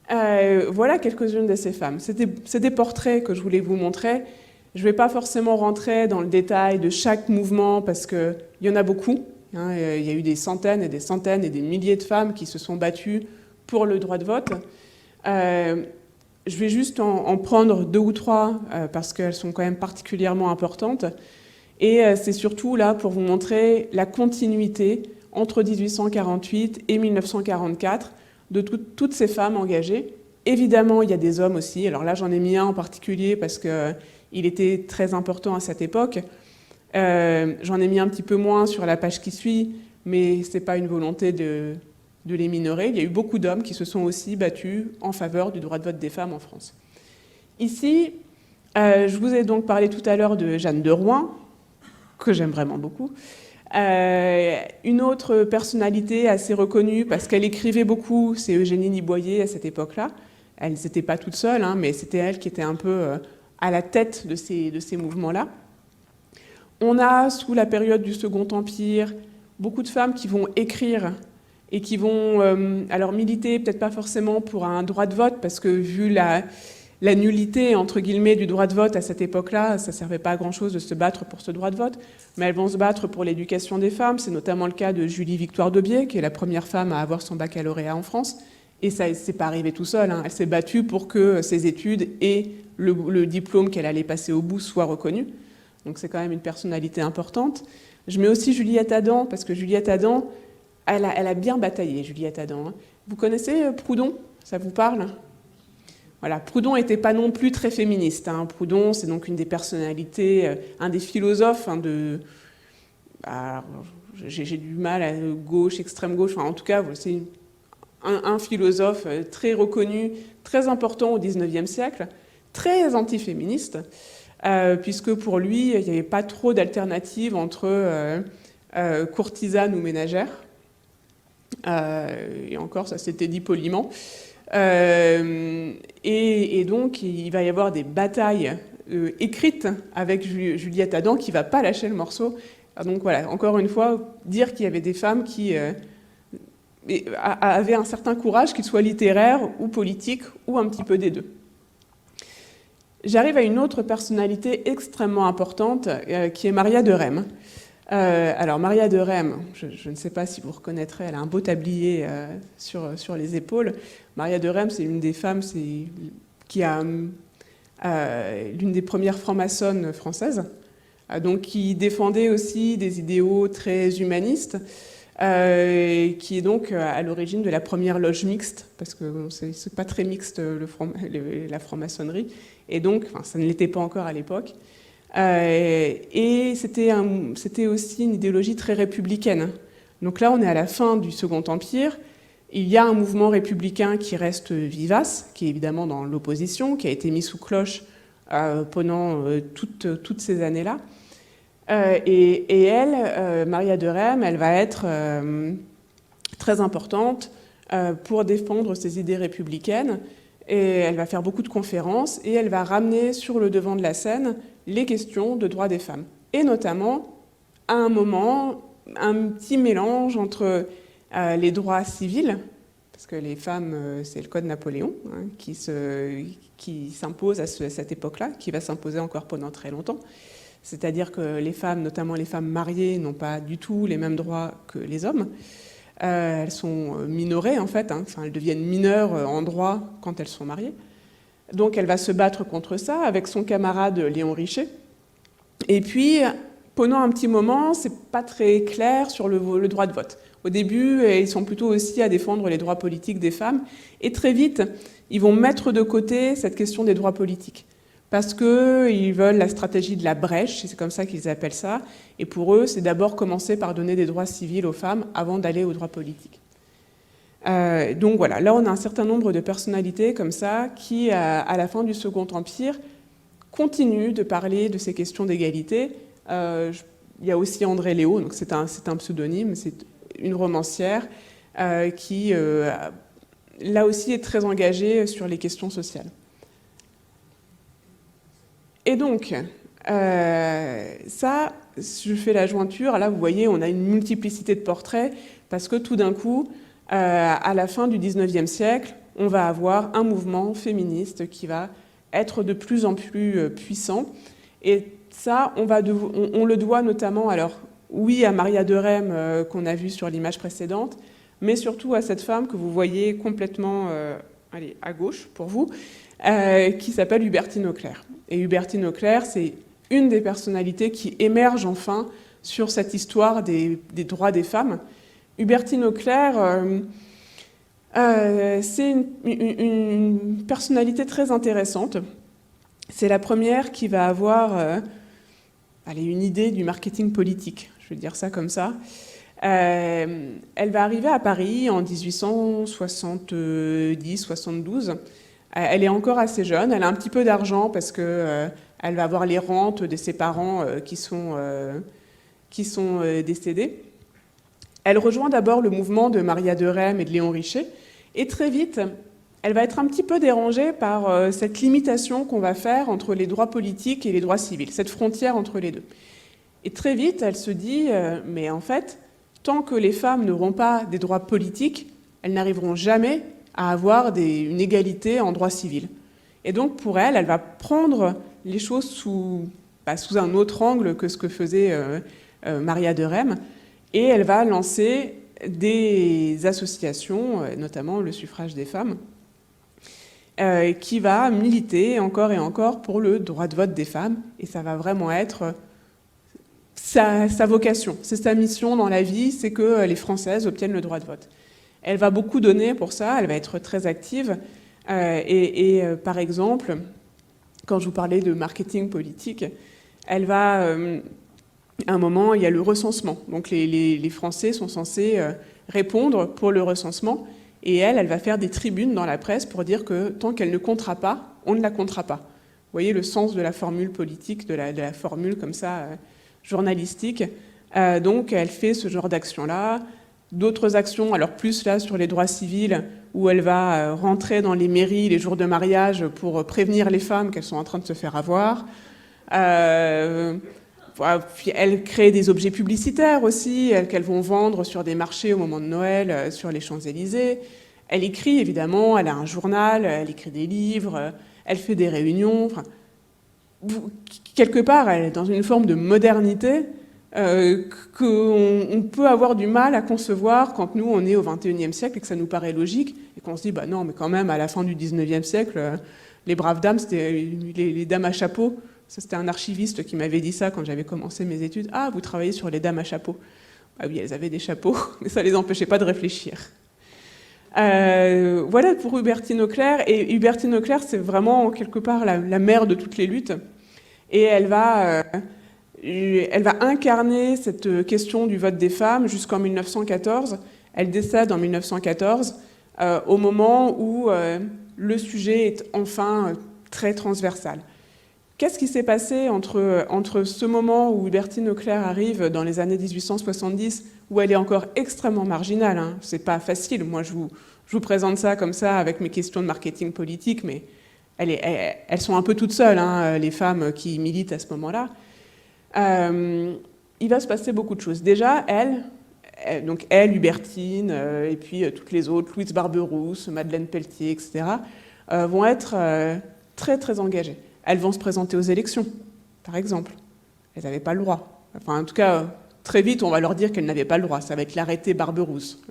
Voilà quelques-unes de ces femmes. C'est des portraits que je voulais vous montrer. Je ne vais pas forcément rentrer dans le détail de chaque mouvement parce qu'il y en a beaucoup. Hein, il y a eu des centaines et des milliers de femmes qui se sont battues pour le droit de vote. Je vais juste en prendre 2 ou 3 parce qu'elles sont quand même particulièrement importantes. Et c'est surtout là pour vous montrer la continuité entre 1848 et 1944 de toutes ces femmes engagées. Évidemment, il y a des hommes aussi. Alors là, j'en ai mis un en particulier parce qu'il était très important à cette époque. J'en ai mis un petit peu moins sur la page qui suit, mais ce n'est pas une volonté de les minorer. Il y a eu beaucoup d'hommes qui se sont aussi battus en faveur du droit de vote des femmes en France. Ici, je vous ai donc parlé tout à l'heure de Jeanne de Rouen, que j'aime vraiment beaucoup. Une autre personnalité assez reconnue, parce qu'elle écrivait beaucoup, c'est Eugénie Niboyer à cette époque-là. Elle n'était pas toute seule, hein, mais c'était elle qui était un peu à la tête de ces mouvements-là. On a, sous la période du Second Empire, beaucoup de femmes qui vont écrire et qui vont alors militer, peut-être pas forcément pour un droit de vote, parce que vu la nullité, entre guillemets, du droit de vote à cette époque-là, ça ne servait pas à grand-chose de se battre pour ce droit de vote, mais elles vont se battre pour l'éducation des femmes. C'est notamment le cas de Julie Victoire d'Aubié, qui est la première femme à avoir son baccalauréat en France, et ça ne s'est pas arrivé tout seul, hein. Elle s'est battue pour que ses études et le diplôme qu'elle allait passer au bout soient reconnus. Donc c'est quand même une personnalité importante. Je mets aussi Juliette Adam, parce que Juliette Adam, elle a bien bataillé, Juliette Adam. Hein. Vous connaissez Proudhon? Ça vous parle? Voilà, Proudhon n'était pas non plus très féministe. Hein. Proudhon, c'est donc une des personnalités, un des philosophes j'ai du mal à gauche, extrême gauche, enfin, en tout cas, c'est un philosophe très reconnu, très important au XIXe siècle, très antiféministe, puisque pour lui, il n'y avait pas trop d'alternatives entre courtisane ou ménagère. Et encore, ça s'était dit poliment. Et donc, il va y avoir des batailles écrites avec Juliette Adam qui ne va pas lâcher le morceau. Donc voilà, encore une fois, dire qu'il y avait des femmes qui avaient un certain courage, qu'il soit littéraire ou politique, ou un petit peu des deux. J'arrive à une autre personnalité extrêmement importante, qui est Maria de Rheims. Alors Maria de Rheims, je ne sais pas si vous reconnaîtrez, elle a un beau tablier sur les épaules. Maria de Rheims, c'est une des femmes qui a l'une des premières francs-maçonnes françaises, donc qui défendait aussi des idéaux très humanistes, qui est donc à l'origine de la première loge mixte, parce que c'est pas très mixte la franc-maçonnerie, et donc ça ne l'était pas encore à l'époque. Et c'était aussi une idéologie très républicaine. Donc là, on est à la fin du Second Empire. Il y a un mouvement républicain qui reste vivace, qui est évidemment dans l'opposition, qui a été mis sous cloche pendant toutes ces années-là. Et elle, Maria de Rheims, elle va être très importante pour défendre ses idées républicaines. Et elle va faire beaucoup de conférences et elle va ramener sur le devant de la scène les questions de droits des femmes. Et notamment, à un moment, un petit mélange entre les droits civils, parce que les femmes, c'est le code Napoléon hein, qui s'impose à cette époque-là, qui va s'imposer encore pendant très longtemps. C'est-à-dire que les femmes, notamment les femmes mariées, n'ont pas du tout les mêmes droits que les hommes. Elles sont minorées, en fait. Hein, elles deviennent mineures en droit quand elles sont mariées. Donc, elle va se battre contre ça avec son camarade Léon Richer. Et puis, pendant un petit moment, c'est pas très clair sur le droit de vote. Au début, ils sont plutôt aussi à défendre les droits politiques des femmes. Et très vite, ils vont mettre de côté cette question des droits politiques. Parce qu'ils veulent la stratégie de la brèche, c'est comme ça qu'ils appellent ça. Et pour eux, c'est d'abord commencer par donner des droits civils aux femmes avant d'aller aux droits politiques. Donc voilà, là on a un certain nombre de personnalités comme ça qui, à la fin du Second Empire, continuent de parler de ces questions d'égalité. Il y a aussi André Léo, donc c'est un pseudonyme, c'est une romancière qui, là aussi, est très engagée sur les questions sociales. Et donc, ça, je fais la jointure. Là, vous voyez, on a une multiplicité de portraits parce que tout d'un coup, à la fin du XIXe siècle, on va avoir un mouvement féministe qui va être de plus en plus puissant. Et ça, on le doit notamment, alors oui, à Maria de Rheims qu'on a vu sur l'image précédente, mais surtout à cette femme que vous voyez complètement à gauche pour vous, qui s'appelle Hubertine Auclert. Et Hubertine Auclert, c'est une des personnalités qui émerge enfin sur cette histoire des droits des femmes. Hubertine Auclert, c'est une personnalité très intéressante. C'est la première qui va avoir une idée du marketing politique, je vais dire ça comme ça. Elle va arriver à Paris en 1870-72. Elle est encore assez jeune, elle a un petit peu d'argent parce qu'elle va avoir les rentes de ses parents qui sont décédés. Elle rejoint d'abord le mouvement de Maria de Rheims et de Léon Richer, et très vite, elle va être un petit peu dérangée par cette limitation qu'on va faire entre les droits politiques et les droits civils, cette frontière entre les deux. Et très vite, elle se dit, mais en fait, tant que les femmes n'auront pas des droits politiques, elles n'arriveront jamais à avoir une égalité en droit civil. Et donc, pour elle, elle va prendre les choses sous un autre angle que ce que faisait Maria de Rheims, et elle va lancer des associations, notamment le suffrage des femmes, qui va militer encore et encore pour le droit de vote des femmes, et ça va vraiment être sa vocation, c'est sa mission dans la vie, c'est que les Françaises obtiennent le droit de vote. Elle va beaucoup donner pour ça, elle va être très active, par exemple, quand je vous parlais de marketing politique, elle va... à un moment, il y a le recensement. Donc les Français sont censés répondre pour le recensement. Et elle va faire des tribunes dans la presse pour dire que tant qu'elle ne comptera pas, on ne la comptera pas. Vous voyez le sens de la formule politique, de la formule comme ça, journalistique. Donc elle fait ce genre d'action-là. D'autres actions, alors plus là sur les droits civils, où elle va rentrer dans les mairies les jours de mariage pour prévenir les femmes qu'elles sont en train de se faire avoir. Puis elle crée des objets publicitaires aussi, qu'elles vont vendre sur des marchés au moment de Noël, sur les Champs-Élysées. Elle écrit, évidemment, elle a un journal, elle écrit des livres, elle fait des réunions. Enfin, quelque part, elle est dans une forme de modernité qu'on peut avoir du mal à concevoir quand nous, on est au XXIe siècle et que ça nous paraît logique, et qu'on se dit, bah non, mais quand même, à la fin du XIXe siècle, les braves dames, c'était les dames à chapeau. Ça, c'était un archiviste qui m'avait dit ça quand j'avais commencé mes études. « Ah, vous travaillez sur les dames à chapeau ». Ah oui, elles avaient des chapeaux, mais ça ne les empêchait pas de réfléchir. Voilà pour Hubertine Auclert. Et Hubertine Auclert, c'est vraiment quelque part la mère de toutes les luttes. Et elle va incarner cette question du vote des femmes jusqu'en 1914. Elle décède en 1914, au moment où le sujet est enfin très transversal. Qu'est-ce qui s'est passé entre ce moment où Hubertine Auclert arrive dans les années 1870, où elle est encore extrêmement marginale, hein. C'est pas facile, moi je vous présente ça comme ça avec mes questions de marketing politique, mais elles sont un peu toutes seules, hein, les femmes qui militent à ce moment-là. Il va se passer beaucoup de choses. Déjà, donc elle, Hubertine, et puis toutes les autres, Louise Barberousse, Madeleine Pelletier, etc., vont être très très engagées. Elles vont se présenter aux élections, par exemple. Elles n'avaient pas le droit. Enfin, en tout cas, très vite, on va leur dire qu'elles n'avaient pas le droit. Ça va être l'arrêté Barberousse.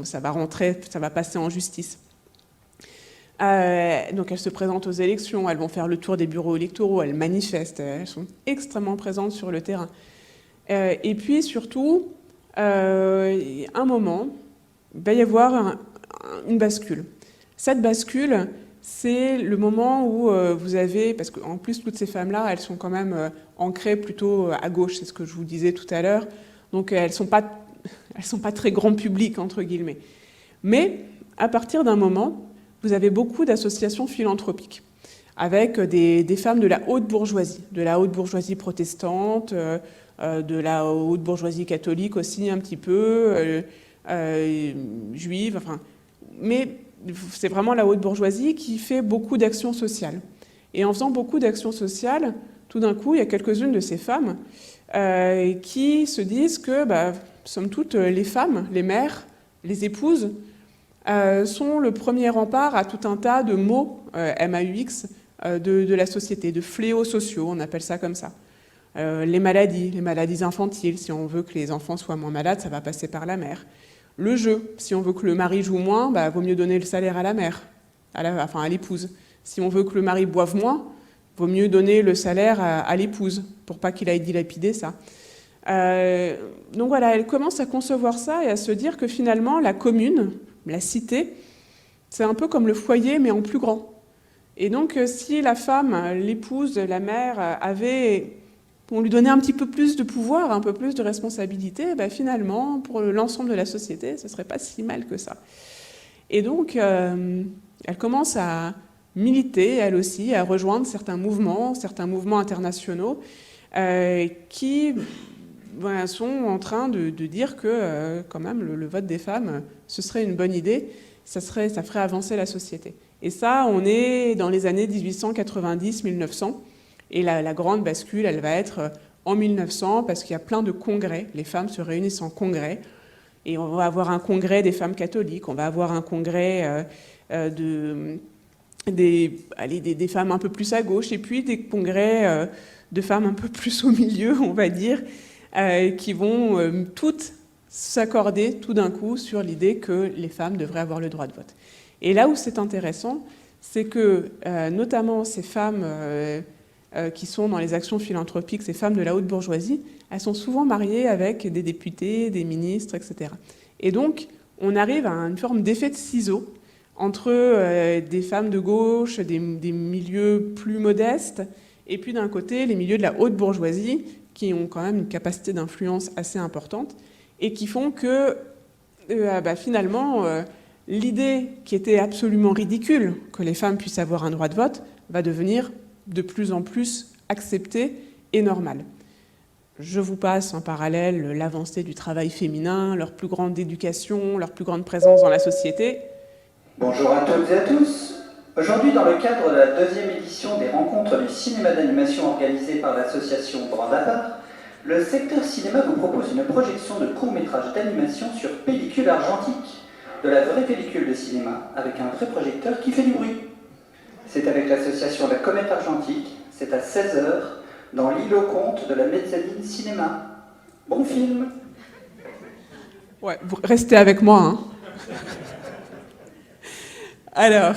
Ça va rentrer, ça va passer en justice. Donc elles se présentent aux élections, elles vont faire le tour des bureaux électoraux, elles manifestent, elles sont extrêmement présentes sur le terrain. Et puis surtout, un moment, il va y avoir une bascule. Cette bascule, c'est le moment où vous avez, parce qu'en plus toutes ces femmes-là, elles sont quand même ancrées plutôt à gauche, c'est ce que je vous disais tout à l'heure, donc elles sont pas très grand public, entre guillemets. Mais à partir d'un moment, vous avez beaucoup d'associations philanthropiques, avec des femmes de la haute bourgeoisie protestante, de la haute bourgeoisie catholique aussi un petit peu, juive, enfin, mais c'est vraiment la haute bourgeoisie qui fait beaucoup d'actions sociales. Et en faisant beaucoup d'actions sociales, tout d'un coup, il y a quelques-unes de ces femmes qui se disent que, somme toute, les femmes, les mères, les épouses, sont le premier rempart à tout un tas de maux, MAUX, de la société, de fléaux sociaux, on appelle ça comme ça. Les maladies infantiles, si on veut que les enfants soient moins malades, ça va passer par la mère. Le jeu, si on veut que le mari joue moins, vaut mieux donner le salaire à la mère, à l'épouse. Si on veut que le mari boive moins, vaut mieux donner le salaire à l'épouse, pour pas qu'il aille dilapider ça. Donc voilà, elle commence à concevoir ça et à se dire que finalement, la commune, la cité, c'est un peu comme le foyer, mais en plus grand. Et donc, si la femme, l'épouse, la mère, on lui donnait un petit peu plus de pouvoir, un peu plus de responsabilité, finalement, pour l'ensemble de la société, ce ne serait pas si mal que ça. Et donc, elle commence à militer, elle aussi, à rejoindre certains mouvements internationaux, qui sont en train de dire que, quand même, le vote des femmes, ce serait une bonne idée, ça ferait avancer la société. Et ça, on est dans les années 1890-1900, et la grande bascule, elle va être en 1900, parce qu'il y a plein de congrès, les femmes se réunissent en congrès, et on va avoir un congrès des femmes catholiques, on va avoir un congrès des femmes un peu plus à gauche, et puis des congrès de femmes un peu plus au milieu, on va dire, qui vont toutes s'accorder tout d'un coup sur l'idée que les femmes devraient avoir le droit de vote. Et là où c'est intéressant, c'est que notamment ces femmes qui sont dans les actions philanthropiques, ces femmes de la haute bourgeoisie, elles sont souvent mariées avec des députés, des ministres, etc. Et donc, on arrive à une forme d'effet de ciseau entre des femmes de gauche, des milieux plus modestes, et puis d'un côté, les milieux de la haute bourgeoisie, qui ont quand même une capacité d'influence assez importante, et qui font que, finalement, l'idée qui était absolument ridicule, que les femmes puissent avoir un droit de vote, va devenir de plus en plus acceptée et normale. Je vous passe en parallèle l'avancée du travail féminin, leur plus grande éducation, leur plus grande présence dans la société. Bonjour à toutes et à tous. Aujourd'hui, dans le cadre de la deuxième édition des rencontres du cinéma d'animation organisées par l'association Brandapart, le secteur cinéma vous propose une projection de court-métrage d'animation sur pellicule argentique, de la vraie pellicule de cinéma, avec un vrai projecteur qui fait du bruit. C'est avec l'association La Comète Argentique, c'est à 16h, dans l'île aux contes de la mezzanine cinéma. Bon film. Ouais, vous restez avec moi, hein. Alors,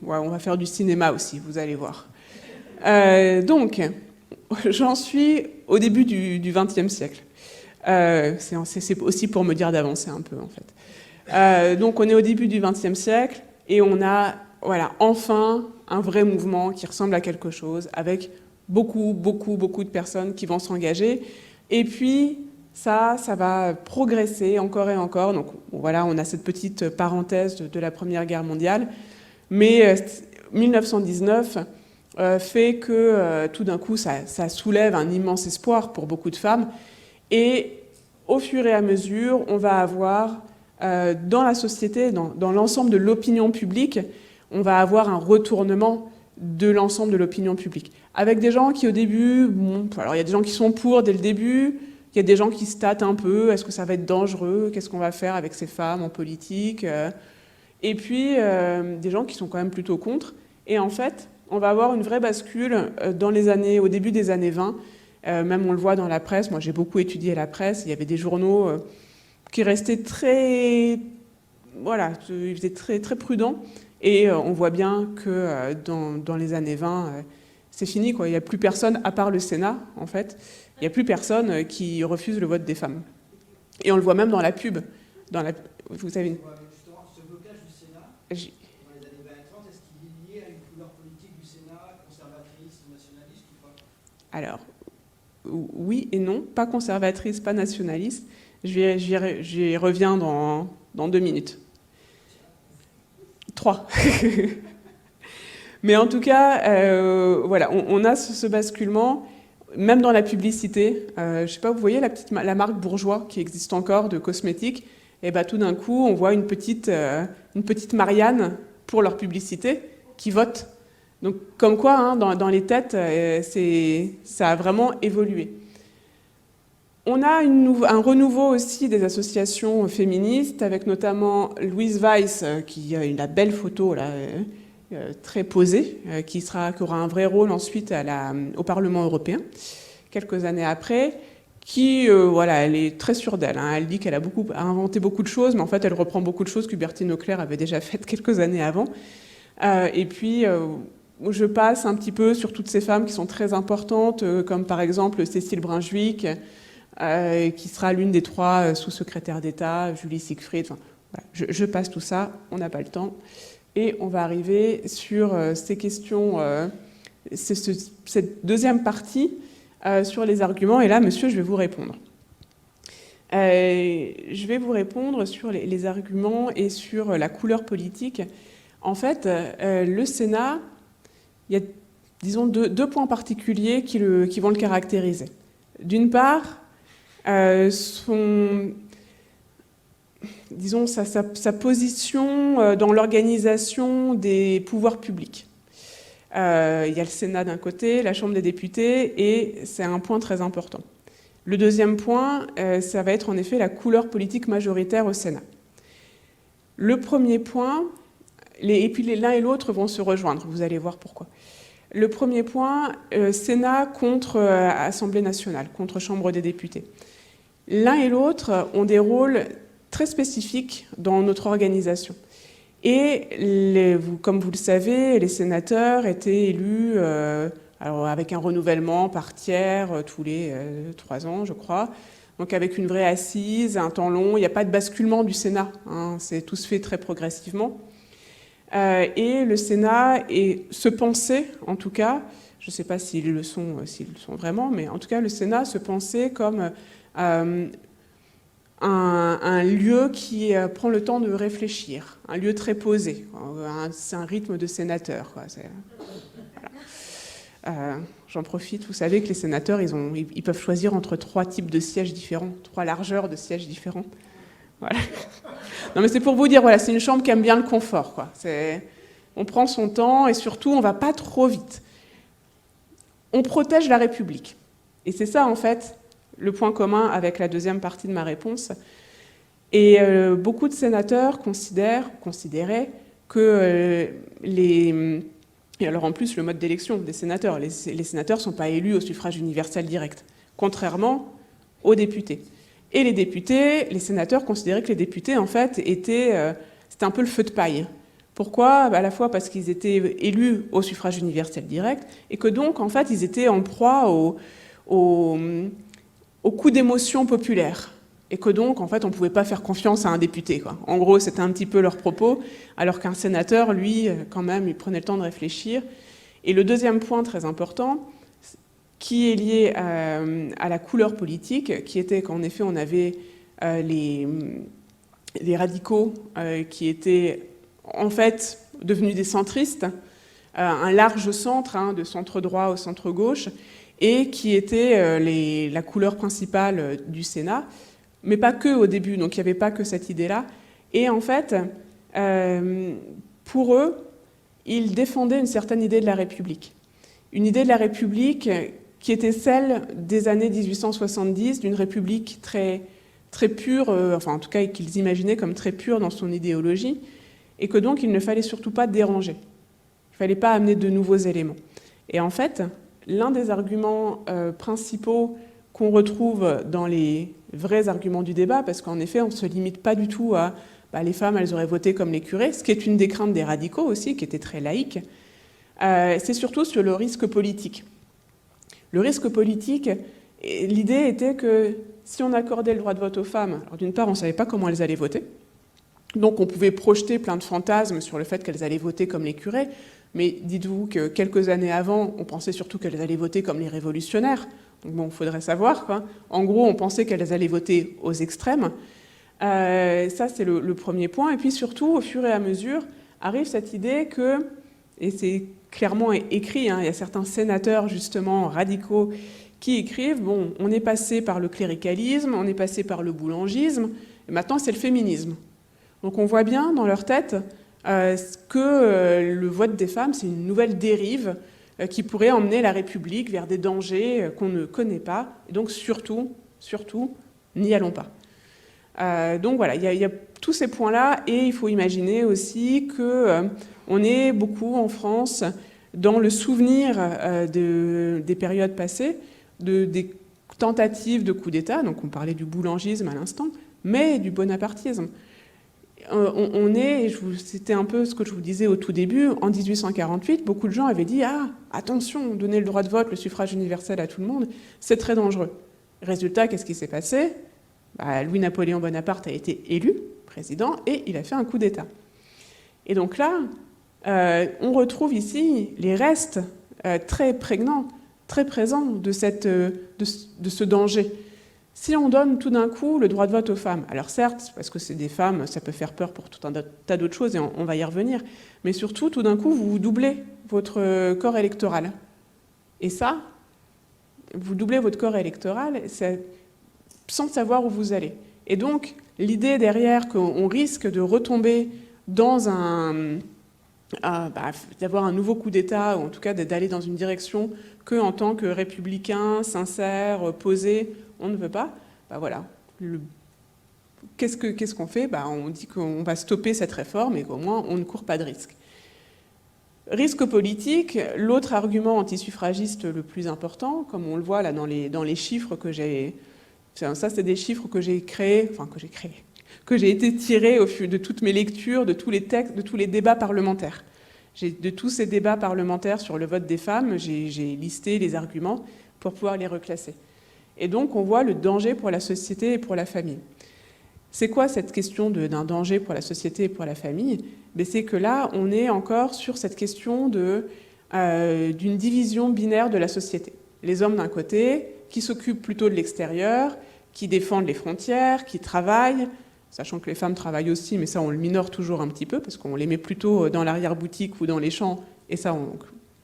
on va faire du cinéma aussi, vous allez voir. Donc, j'en suis au début du XXe siècle. C'est aussi pour me dire d'avancer un peu, en fait. Donc, on est au début du XXe siècle et on a, enfin, un vrai mouvement qui ressemble à quelque chose, avec beaucoup de personnes qui vont s'engager. Et puis, ça va progresser encore et encore. Donc voilà, on a cette petite parenthèse de la Première Guerre mondiale. Mais 1919 fait que tout d'un coup, ça soulève un immense espoir pour beaucoup de femmes. Et au fur et à mesure, on va avoir dans la société, dans l'ensemble de l'opinion publique, on va avoir un retournement de l'ensemble de l'opinion publique. Avec des gens qui, au début, alors il y a des gens qui sont pour dès le début, Il y a des gens qui se tâtent un peu, est-ce que ça va être dangereux, qu'est-ce qu'on va faire avec ces femmes en politique, et puis des gens qui sont quand même plutôt contre. Et en fait, on va avoir une vraie bascule au début des années 20, même on le voit dans la presse, moi j'ai beaucoup étudié la presse, il y avait des journaux qui restaient très, voilà, ils étaient très, très prudents, et on voit bien que dans les années 20, c'est fini, quoi. Il n'y a plus personne, à part le Sénat, en fait, il n'y a plus personne qui refuse le vote des femmes. Et on le voit même dans la pub. Vous savez... Justement, ce blocage du Sénat, dans les années 20 et 30, est-ce qu'il est lié à une couleur politique du Sénat, conservatrice, nationaliste ou pas? Alors, oui et non, pas conservatrice, pas nationaliste. J'y reviens dans 2 minutes. 3. Mais en tout cas, voilà, on a ce basculement, même dans la publicité. Je ne sais pas, vous voyez la marque Bourjois qui existe encore de cosmétiques, et ben, tout d'un coup, on voit une petite Marianne pour leur publicité qui vote. Donc, comme quoi, hein, dans les têtes, ça a vraiment évolué. On a un renouveau aussi des associations féministes, avec notamment Louise Weiss, qui a la belle photo là, très posée, qui aura un vrai rôle ensuite au Parlement européen, quelques années après, qui, voilà, elle est très sûre d'elle. Hein. Elle dit qu'elle a inventé beaucoup de choses, mais en fait, elle reprend beaucoup de choses qu'Hubertine Auclair avait déjà faites quelques années avant. Et puis, je passe un petit peu sur toutes ces femmes qui sont très importantes, comme par exemple Cécile Brunschwig, qui sera l'une des 3 sous-secrétaires d'État, Julie Siegfried. Enfin, voilà, je passe tout ça, on n'a pas le temps. Et on va arriver sur ces questions, cette deuxième partie sur les arguments. Et là, monsieur, je vais vous répondre. Je vais vous répondre sur les arguments et sur la couleur politique. En fait, le Sénat, il y a, disons, deux points particuliers qui vont le caractériser. D'une part, disons, sa position dans l'organisation des pouvoirs publics. Il y a le Sénat d'un côté, la Chambre des députés, et c'est un point très important. Le deuxième point, ça va être en effet la couleur politique majoritaire au Sénat. Le premier point, et puis l'un et l'autre vont se rejoindre, vous allez voir pourquoi. Le premier point, Sénat contre Assemblée nationale, contre Chambre des députés. L'un et l'autre ont des rôles très spécifiques dans notre organisation. Et comme vous le savez, les sénateurs étaient élus alors avec un renouvellement par tiers tous les 3 ans, je crois. Donc avec une vraie assise, un temps long. Il n'y a pas de basculement du Sénat. Hein, tout se fait très progressivement. Et le Sénat se pensait, en tout cas, je ne sais pas s'ils le sont vraiment, mais en tout cas, le Sénat se pensait comme un lieu qui prend le temps de réfléchir, un lieu très posé. C'est un rythme de sénateur, quoi. Voilà. J'en profite, vous savez que les sénateurs, ils peuvent choisir entre 3 types de sièges différents, 3 largeurs de sièges différents. Voilà. Non, mais c'est pour vous dire, voilà, c'est une chambre qui aime bien le confort, quoi. On prend son temps et surtout, on ne va pas trop vite. On protège la République. Et c'est ça, en fait, le point commun avec la deuxième partie de ma réponse. Et beaucoup de sénateurs considéraient que et alors en plus, le mode d'élection des sénateurs, les sénateurs ne sont pas élus au suffrage universel direct, contrairement aux députés. Et les députés, les sénateurs considéraient que les députés, en fait, c'était un peu le feu de paille. Pourquoi ? À la fois parce qu'ils étaient élus au suffrage universel direct, et que donc, en fait, ils étaient en proie au coup d'émotion populaire. Et que donc, en fait, on ne pouvait pas faire confiance à un député, quoi. En gros, c'était un petit peu leur propos, alors qu'un sénateur, lui, quand même, il prenait le temps de réfléchir. Et le deuxième point très important, qui est lié à la couleur politique, qui était qu'en effet, on avait les radicaux qui étaient en fait devenus des centristes, un large centre, hein, de centre droit au centre gauche, et qui étaient la couleur principale du Sénat, mais pas que au début, donc il n'y avait pas que cette idée-là. Et en fait, pour eux, ils défendaient une certaine idée de la République. Une idée de la République qui était celle des années 1870, d'une république très, très pure, enfin en tout cas qu'ils imaginaient comme très pure dans son idéologie, et que donc il ne fallait surtout pas déranger. Il ne fallait pas amener de nouveaux éléments. Et en fait, l'un des arguments principaux qu'on retrouve dans les vrais arguments du débat, parce qu'en effet, on ne se limite pas du tout à les femmes, elles auraient voté comme les curés, ce qui est une des craintes des radicaux aussi, qui étaient très laïques, c'est surtout sur le risque politique. Le risque politique, l'idée était que si on accordait le droit de vote aux femmes, alors d'une part, on ne savait pas comment elles allaient voter, donc on pouvait projeter plein de fantasmes sur le fait qu'elles allaient voter comme les curés, mais dites-vous que quelques années avant, on pensait surtout qu'elles allaient voter comme les révolutionnaires. Donc bon, il faudrait savoir, quoi. En gros, on pensait qu'elles allaient voter aux extrêmes. Ça, c'est le premier point. Et puis surtout, au fur et à mesure, arrive cette idée que, et c'est clairement écrit, hein, il y a certains sénateurs, justement, radicaux, qui écrivent, bon, on est passé par le cléricalisme, on est passé par le boulangisme, et maintenant c'est le féminisme. Donc on voit bien dans leur tête que le vote des femmes, c'est une nouvelle dérive qui pourrait emmener la République vers des dangers qu'on ne connaît pas. Et donc surtout, n'y allons pas. Donc voilà, il y a tous ces points-là, et il faut imaginer aussi qu'on est beaucoup en France dans le souvenir des périodes passées, des tentatives de coup d'État, donc on parlait du boulangisme à l'instant, mais du bonapartisme. On est, c'était un peu ce que je vous disais au tout début, en 1848, beaucoup de gens avaient dit « Ah, attention, donner le droit de vote, le suffrage universel à tout le monde, c'est très dangereux ». Résultat, qu'est-ce qui s'est passé ? Louis-Napoléon Bonaparte a été élu président et il a fait un coup d'État. Et donc là, on retrouve ici les restes très prégnants, très présents de ce danger. Si on donne tout d'un coup le droit de vote aux femmes, alors certes, parce que c'est des femmes, ça peut faire peur pour tout un tas d'autres choses, et on va y revenir, mais surtout, tout d'un coup, vous doublez votre corps électoral. Et ça, vous doublez votre corps électoral sans savoir où vous allez. Et donc, l'idée derrière qu'on risque de retomber dans d'avoir un nouveau coup d'État, ou en tout cas d'aller dans une direction qu'en tant que républicain, sincère, posé, on ne veut pas, voilà. Qu'est-ce qu'on fait ? On dit qu'on va stopper cette réforme et qu'au moins on ne court pas de risque. Risque politique, l'autre argument antisuffragiste le plus important, comme on le voit là dans les chiffres que j'ai... Ça, c'est des chiffres que j'ai créés, que j'ai été tirés au fil de toutes mes lectures, de tous les textes, de tous les débats parlementaires. De tous ces débats parlementaires sur le vote des femmes, j'ai listé les arguments pour pouvoir les reclasser. Et donc, on voit le danger pour la société et pour la famille. C'est quoi cette question d'un danger pour la société et pour la famille ? C'est que là, on est encore sur cette question d'une division binaire de la société. Les hommes d'un côté, qui s'occupent plutôt de l'extérieur, qui défendent les frontières, qui travaillent, sachant que les femmes travaillent aussi, mais ça, on le minore toujours un petit peu, parce qu'on les met plutôt dans l'arrière-boutique ou dans les champs, et ça,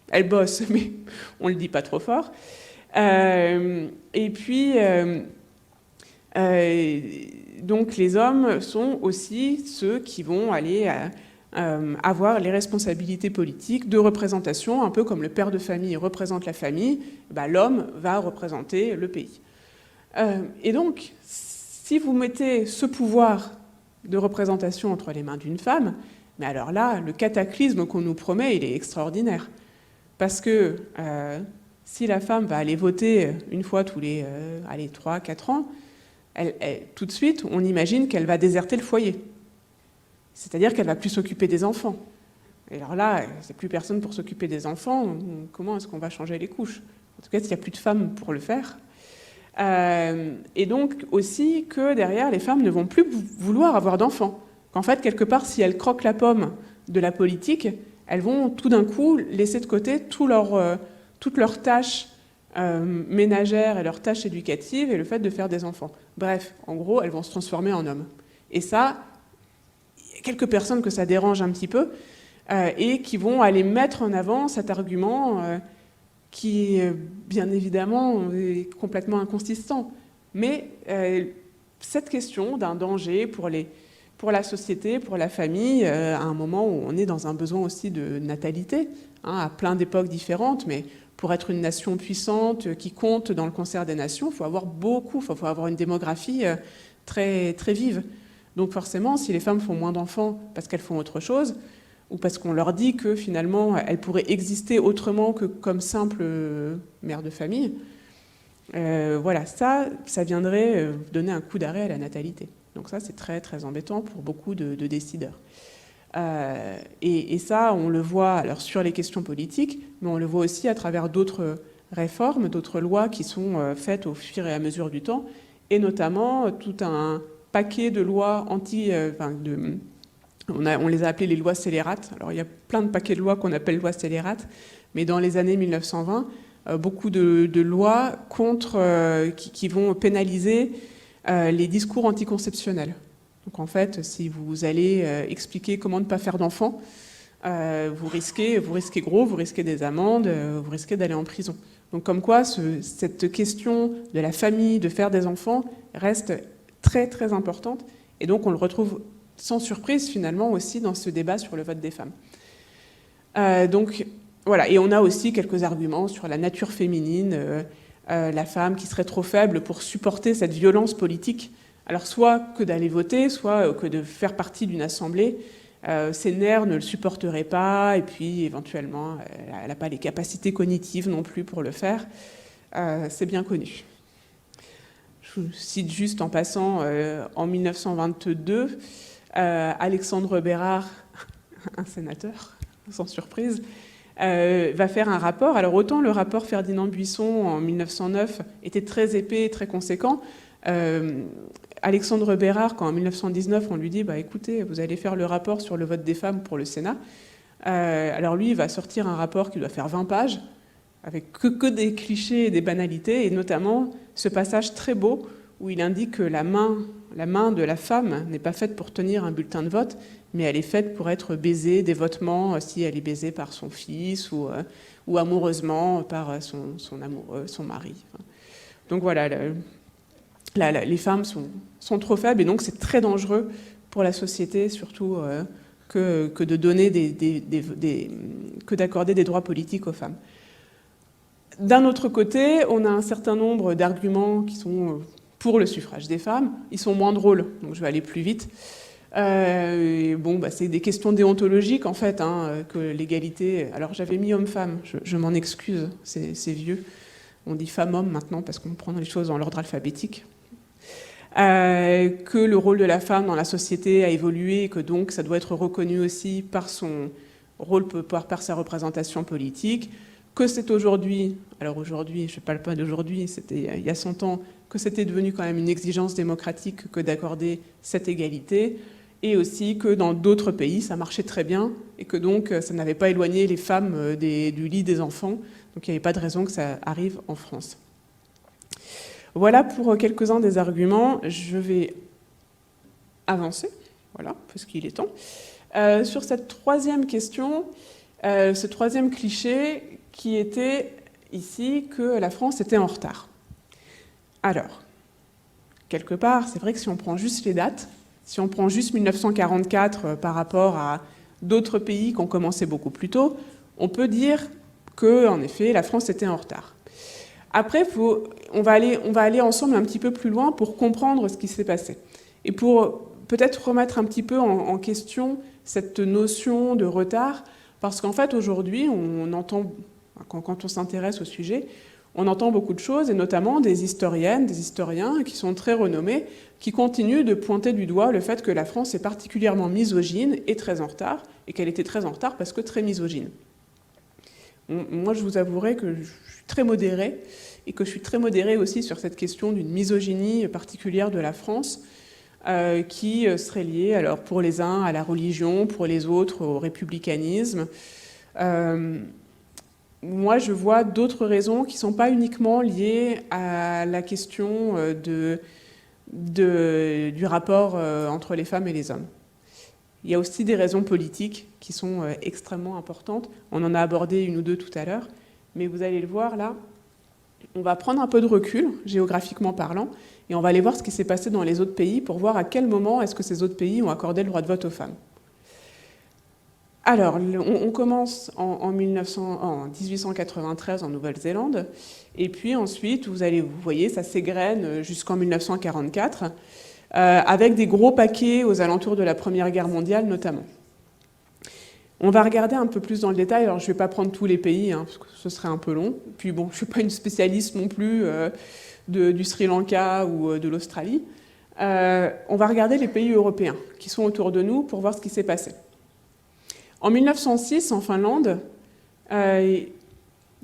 elles bossent, mais on ne le dit pas trop fort. Et puis, donc les hommes sont aussi ceux qui vont aller avoir les responsabilités politiques de représentation, un peu comme le père de famille représente la famille, l'homme va représenter le pays. Et donc, si vous mettez ce pouvoir de représentation entre les mains d'une femme, mais alors là, le cataclysme qu'on nous promet, il est extraordinaire. Parce que si la femme va aller voter une fois tous les 3-4 ans, tout de suite, on imagine qu'elle va déserter le foyer. C'est-à-dire qu'elle ne va plus s'occuper des enfants. Et alors là, il n'y a plus personne pour s'occuper des enfants. Comment est-ce qu'on va changer les couches ? En tout cas, s'il n'y a plus de femmes pour le faire. Et donc aussi que derrière, les femmes ne vont plus vouloir avoir d'enfants. Qu'en fait, quelque part, si elles croquent la pomme de la politique, elles vont tout d'un coup laisser de côté toutes leurs tâches ménagères et leurs tâches éducatives et le fait de faire des enfants. Bref, en gros, elles vont se transformer en hommes. Et ça, il y a quelques personnes que ça dérange un petit peu et qui vont aller mettre en avant cet argument qui, bien évidemment, est complètement inconsistant. Mais cette question d'un danger pour la société, pour la famille, à un moment où on est dans un besoin aussi de natalité, à plein d'époques différentes, mais pour être une nation puissante qui compte dans le concert des nations, il faut avoir une démographie très, très vive. Donc forcément, si les femmes font moins d'enfants parce qu'elles font autre chose, ou parce qu'on leur dit que finalement elles pourraient exister autrement que comme simples mères de famille, voilà, ça viendrait donner un coup d'arrêt à la natalité. Donc ça, c'est très, très embêtant pour beaucoup de décideurs. Et ça, on le voit alors sur les questions politiques, mais on le voit aussi à travers d'autres réformes, d'autres lois qui sont faites au fur et à mesure du temps, et notamment tout un paquet de lois on les a appelées les lois scélérates. Alors il y a plein de paquets de lois qu'on appelle lois scélérates, mais dans les années 1920, beaucoup de lois qui vont pénaliser les discours anticonceptionnels. Donc en fait, si vous allez expliquer comment ne pas faire d'enfants, vous risquez gros, vous risquez des amendes, vous risquez d'aller en prison. Donc comme quoi, cette question de la famille, de faire des enfants, reste très très importante. Et donc on le retrouve sans surprise finalement aussi dans ce débat sur le vote des femmes. Donc voilà, et on a aussi quelques arguments sur la nature féminine, la femme qui serait trop faible pour supporter cette violence politique. Alors soit que d'aller voter, soit que de faire partie d'une assemblée, ses nerfs ne le supporteraient pas, et puis éventuellement, elle n'a pas les capacités cognitives non plus pour le faire. C'est bien connu. Je vous cite juste en passant, en 1922, Alexandre Bérard, un sénateur, sans surprise, va faire un rapport. Alors autant le rapport Ferdinand Buisson en 1909 était très épais et très conséquent, Alexandre Bérard, quand en 1919 on lui dit écoutez, vous allez faire le rapport sur le vote des femmes pour le Sénat, alors lui il va sortir un rapport qui doit faire 20 pages avec que des clichés et des banalités, et notamment ce passage très beau où il indique que la main de la femme n'est pas faite pour tenir un bulletin de vote, mais elle est faite pour être baisée dévotement si elle est baisée par son fils ou amoureusement par son amoureux, son mari. Donc voilà, les femmes sont trop faibles, et donc c'est très dangereux pour la société, surtout que de donner que d'accorder des droits politiques aux femmes. D'un autre côté, on a un certain nombre d'arguments qui sont pour le suffrage des femmes. Ils sont moins drôles, donc je vais aller plus vite. C'est des questions déontologiques, en fait, que l'égalité... Alors, j'avais mis homme-femme, je m'en excuse, c'est vieux. On dit femme-homme maintenant, parce qu'on prend les choses dans l'ordre alphabétique. Que le rôle de la femme dans la société a évolué, et que donc ça doit être reconnu aussi par son rôle, par sa représentation politique, que c'est aujourd'hui, alors aujourd'hui, je ne parle pas d'aujourd'hui, c'était il y a 100 ans, que c'était devenu quand même une exigence démocratique que d'accorder cette égalité, et aussi que dans d'autres pays, ça marchait très bien, et que donc ça n'avait pas éloigné les femmes du lit des enfants, donc il n'y avait pas de raison que ça arrive en France. Voilà pour quelques-uns des arguments. Je vais avancer, voilà, parce qu'il est temps. Sur cette troisième question, ce troisième cliché qui était ici que la France était en retard. Alors, quelque part, c'est vrai que si on prend juste les dates, si on prend juste 1944 par rapport à d'autres pays qui ont commencé beaucoup plus tôt, on peut dire que, en effet, la France était en retard. Après, on va aller ensemble un petit peu plus loin pour comprendre ce qui s'est passé. Et pour peut-être remettre un petit peu en question cette notion de retard, parce qu'en fait, aujourd'hui, on entend, quand on s'intéresse au sujet, on entend beaucoup de choses, et notamment des historiennes, des historiens qui sont très renommés, qui continuent de pointer du doigt le fait que la France est particulièrement misogyne et très en retard, et qu'elle était très en retard parce que très misogyne. Moi, je vous avouerai que je suis très modérée, et que je suis très modérée aussi sur cette question d'une misogynie particulière de la France, qui serait liée, alors pour les uns, à la religion, pour les autres, au républicanisme. Moi, je vois d'autres raisons qui ne sont pas uniquement liées à la question du rapport entre les femmes et les hommes. Il y a aussi des raisons politiques qui sont extrêmement importantes. On en a abordé une ou deux tout à l'heure, mais vous allez le voir là, on va prendre un peu de recul, géographiquement parlant, et on va aller voir ce qui s'est passé dans les autres pays pour voir à quel moment est-ce que ces autres pays ont accordé le droit de vote aux femmes. Alors, on commence en 1893 en Nouvelle-Zélande, et puis ensuite, vous voyez, ça s'égrène jusqu'en 1944, avec des gros paquets aux alentours de la Première Guerre mondiale notamment. On va regarder un peu plus dans le détail. Alors, je ne vais pas prendre tous les pays, parce que ce serait un peu long. Puis bon, je ne suis pas une spécialiste non plus du Sri Lanka ou de l'Australie. On va regarder les pays européens qui sont autour de nous pour voir ce qui s'est passé. En 1906, en Finlande, il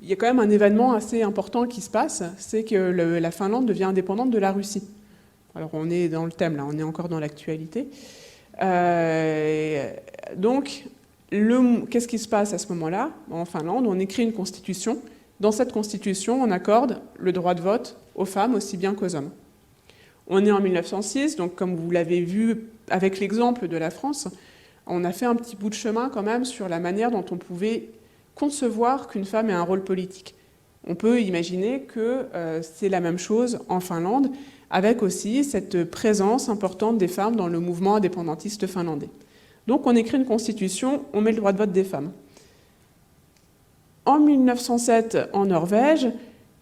y a quand même un événement assez important qui se passe, c'est que la Finlande devient indépendante de la Russie. Alors, on est dans le thème, là, on est encore dans l'actualité. Donc, qu'est-ce qui se passe à ce moment-là? En Finlande, on écrit une constitution. Dans cette constitution, on accorde le droit de vote aux femmes aussi bien qu'aux hommes. On est en 1906, donc comme vous l'avez vu avec l'exemple de la France, on a fait un petit bout de chemin quand même sur la manière dont on pouvait concevoir qu'une femme ait un rôle politique. On peut imaginer que c'est la même chose en Finlande, avec aussi cette présence importante des femmes dans le mouvement indépendantiste finlandais. Donc on écrit une constitution, on met le droit de vote des femmes. En 1907, en Norvège,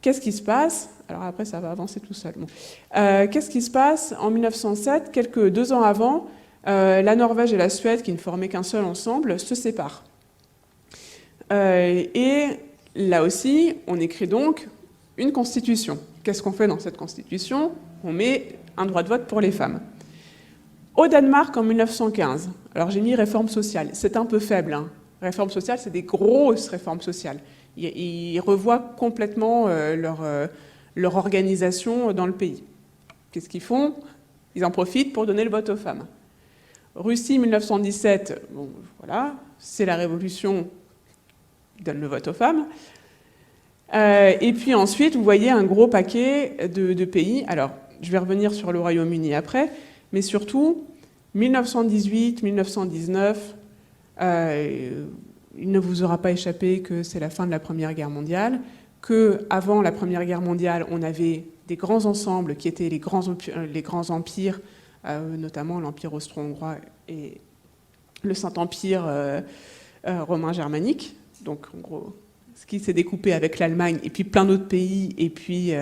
qu'est-ce qui se passe? Alors après, ça va avancer tout seul. Bon. Qu'est-ce qui se passe en 1907? 2 ans avant, la Norvège et la Suède, qui ne formaient qu'un seul ensemble, se séparent. Et là aussi, on écrit donc une constitution. Qu'est-ce qu'on fait dans cette constitution? On met un droit de vote pour les femmes. Au Danemark, en 1915, alors j'ai mis réforme sociale, c'est un peu faible. Hein. Réforme sociale, c'est des grosses réformes sociales. Ils revoient complètement leur organisation dans le pays. Qu'est-ce qu'ils font? Ils en profitent pour donner le vote aux femmes. Russie, 1917, bon, voilà, c'est la révolution qui donne le vote aux femmes. Et puis ensuite, vous voyez un gros paquet de pays. Alors, je vais revenir sur le Royaume-Uni après, mais surtout, 1918, 1919, il ne vous aura pas échappé que c'est la fin de la Première Guerre mondiale, qu'avant la Première Guerre mondiale, on avait des grands ensembles qui étaient les grands empires, notamment l'Empire austro-hongrois et le Saint-Empire romain germanique, donc en gros, ce qui s'est découpé avec l'Allemagne, et puis plein d'autres pays, et puis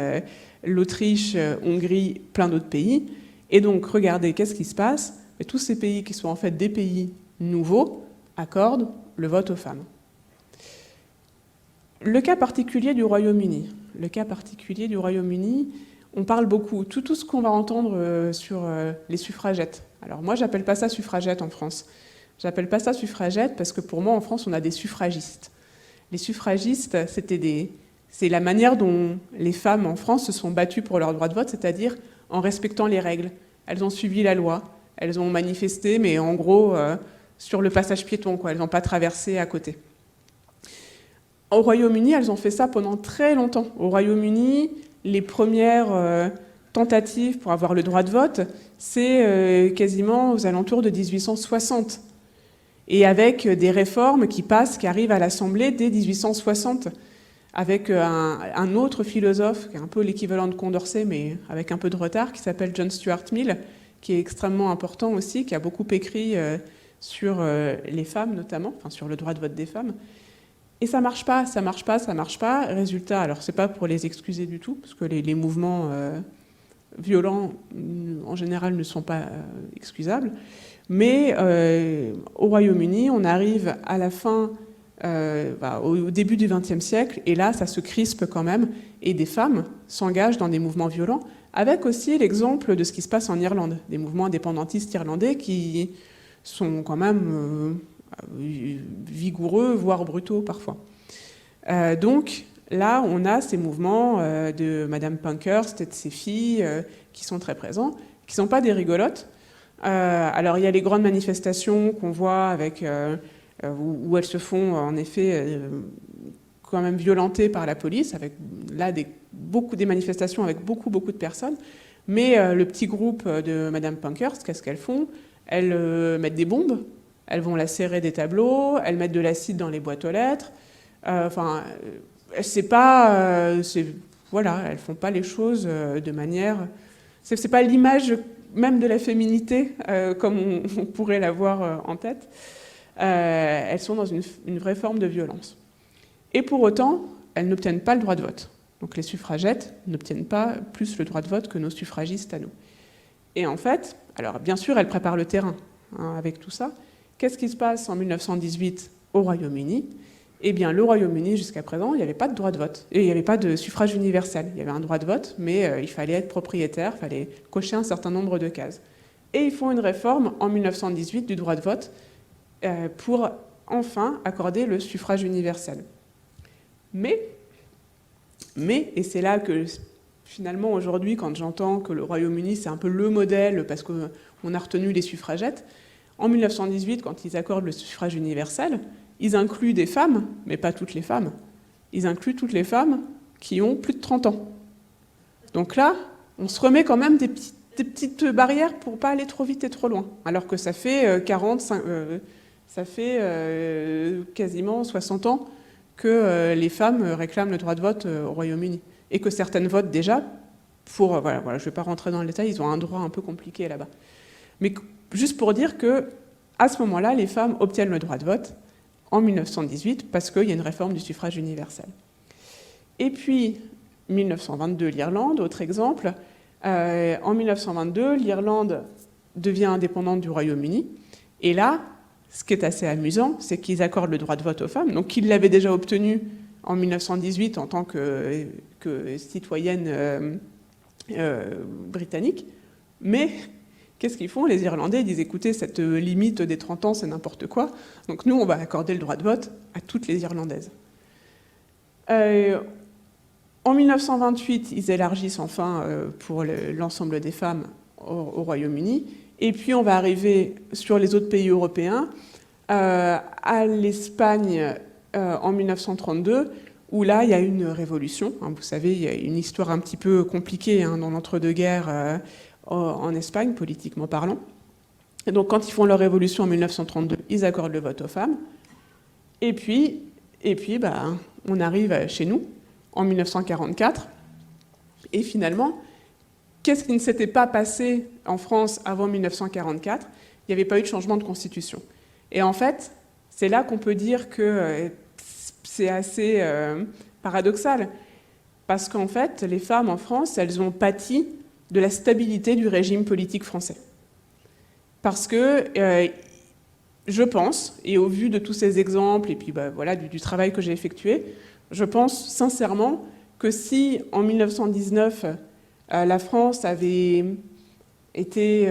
l'Autriche, Hongrie, plein d'autres pays. Et donc, regardez, qu'est-ce qui se passe? Et tous ces pays qui sont en fait des pays nouveaux accordent le vote aux femmes. Le cas particulier du Royaume-Uni. Le cas particulier du Royaume-Uni, on parle beaucoup, tout ce qu'on va entendre sur les suffragettes. Alors moi, j'appelle pas ça suffragette en France. J'appelle pas ça suffragette parce que pour moi, en France, on a des suffragistes. Les suffragistes, c'est la manière dont les femmes en France se sont battues pour leur droit de vote, c'est-à-dire en respectant les règles. Elles ont suivi la loi, elles ont manifesté, mais en gros, sur le passage piéton, quoi. Elles n'ont pas traversé à côté. Au Royaume-Uni, elles ont fait ça pendant très longtemps. Au Royaume-Uni, les premières tentatives pour avoir le droit de vote, c'est quasiment aux alentours de 1860. Et avec des réformes qui arrivent à l'Assemblée dès 1860, avec un autre philosophe, qui est un peu l'équivalent de Condorcet, mais avec un peu de retard, qui s'appelle John Stuart Mill, qui est extrêmement important aussi, qui a beaucoup écrit sur les femmes notamment, enfin sur le droit de vote des femmes. Et ça marche pas. Résultat, alors c'est pas pour les excuser du tout, parce que les mouvements violents, en général, ne sont pas excusables. Mais au Royaume-Uni, on arrive à la fin, au début du XXe siècle, et là, ça se crispe quand même, et des femmes s'engagent dans des mouvements violents, avec aussi l'exemple de ce qui se passe en Irlande, des mouvements indépendantistes irlandais qui sont quand même vigoureux, voire brutaux parfois. Donc là, on a ces mouvements de Madame Pankhurst et de ses filles qui sont très présents, qui ne sont pas des rigolotes. Alors il y a les grandes manifestations qu'on voit avec, où elles se font en effet quand même violentées par la police, avec là des manifestations avec beaucoup de personnes. Mais le petit groupe de Madame Pankhurst, qu'est-ce qu'elles font? Elles mettent des bombes, elles vont lacérer des tableaux, elles mettent de l'acide dans les boîtes aux lettres. Enfin, c'est pas, voilà, elles font pas les choses de manière. C'est pas l'image même de la féminité comme on pourrait l'avoir en tête. elles sont dans une vraie forme de violence. Et pour autant, elles n'obtiennent pas le droit de vote. Donc les suffragettes n'obtiennent pas plus le droit de vote que nos suffragistes à nous. Et en fait, alors bien sûr, elles préparent le terrain avec tout ça. Qu'est-ce qui se passe en 1918 au Royaume-Uni ? Eh bien, le Royaume-Uni, jusqu'à présent, il n'y avait pas de droit de vote. Et il n'y avait pas de suffrage universel. Il y avait un droit de vote, mais il fallait être propriétaire, il fallait cocher un certain nombre de cases. Et ils font une réforme en 1918 du droit de vote pour enfin accorder le suffrage universel. Mais, et c'est là que finalement aujourd'hui, quand j'entends que le Royaume-Uni c'est un peu le modèle parce qu'on a retenu les suffragettes, en 1918, quand ils accordent le suffrage universel, ils incluent des femmes, mais pas toutes les femmes. Ils incluent toutes les femmes qui ont plus de 30 ans. Donc là, on se remet quand même des petites barrières pour ne pas aller trop vite et trop loin. Alors que ça fait quasiment 60 ans que les femmes réclament le droit de vote au Royaume-Uni. Et que certaines votent déjà pour... Voilà, je ne vais pas rentrer dans le détail, ils ont un droit un peu compliqué là-bas. Mais juste pour dire qu'à ce moment-là, les femmes obtiennent le droit de vote en 1918 parce qu'il y a une réforme du suffrage universel. Et puis, 1922, l'Irlande, autre exemple. En 1922, l'Irlande devient indépendante du Royaume-Uni. Et là, ce qui est assez amusant, c'est qu'ils accordent le droit de vote aux femmes, donc qu'ils l'avaient déjà obtenu en 1918 en tant que citoyenne britannique. Mais qu'est-ce qu'ils font ? Les Irlandais ils disent, écoutez, cette limite des 30 ans, c'est n'importe quoi. Donc nous, on va accorder le droit de vote à toutes les Irlandaises. En 1928, ils élargissent enfin pour l'ensemble des femmes au Royaume-Uni. Et puis, on va arriver sur les autres pays européens, à l'Espagne en 1932, où là, il y a une révolution. Vous savez, il y a une histoire un petit peu compliquée dans l'entre-deux-guerres en Espagne, politiquement parlant. Et donc, quand ils font leur révolution en 1932, ils accordent le vote aux femmes. Et puis on arrive chez nous, en 1944. Et finalement, qu'est-ce qui ne s'était pas passé en France avant 1944 ? Il n'y avait pas eu de changement de constitution. Et en fait, c'est là qu'on peut dire que c'est assez paradoxal. Parce qu'en fait, les femmes en France, elles ont pâti de la stabilité du régime politique français. Parce que je pense, et au vu de tous ces exemples, et puis voilà, du travail que j'ai effectué, je pense sincèrement que si, en 1919, la France avait été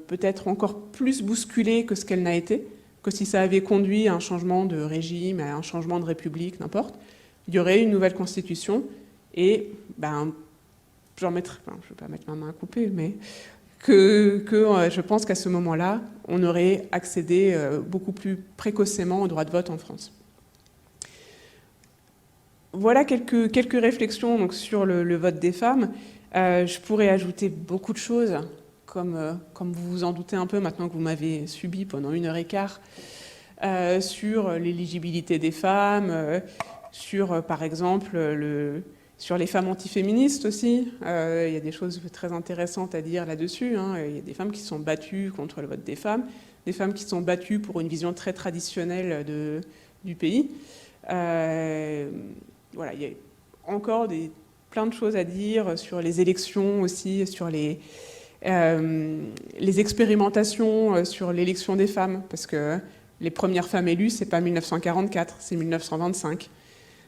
peut-être encore plus bousculée que ce qu'elle n'a été, que si ça avait conduit à un changement de régime, à un changement de république, n'importe, il y aurait une nouvelle constitution, et je ne vais pas mettre ma main à couper, mais que je pense qu'à ce moment-là, on aurait accédé beaucoup plus précocement au droit de vote en France. Voilà quelques réflexions donc, sur le vote des femmes. Je pourrais ajouter beaucoup de choses, comme vous vous en doutez un peu maintenant que vous m'avez subi pendant 1h15, sur l'éligibilité des femmes, sur, par exemple, sur les femmes antiféministes aussi. Il y a des choses très intéressantes à dire là-dessus. Il y a des femmes qui sont battues contre le vote des femmes, des femmes qui sont battues pour une vision très traditionnelle du pays. Voilà, il y a encore plein de choses à dire sur les élections aussi, sur les expérimentations sur l'élection des femmes, parce que les premières femmes élues, c'est pas 1944, c'est 1925.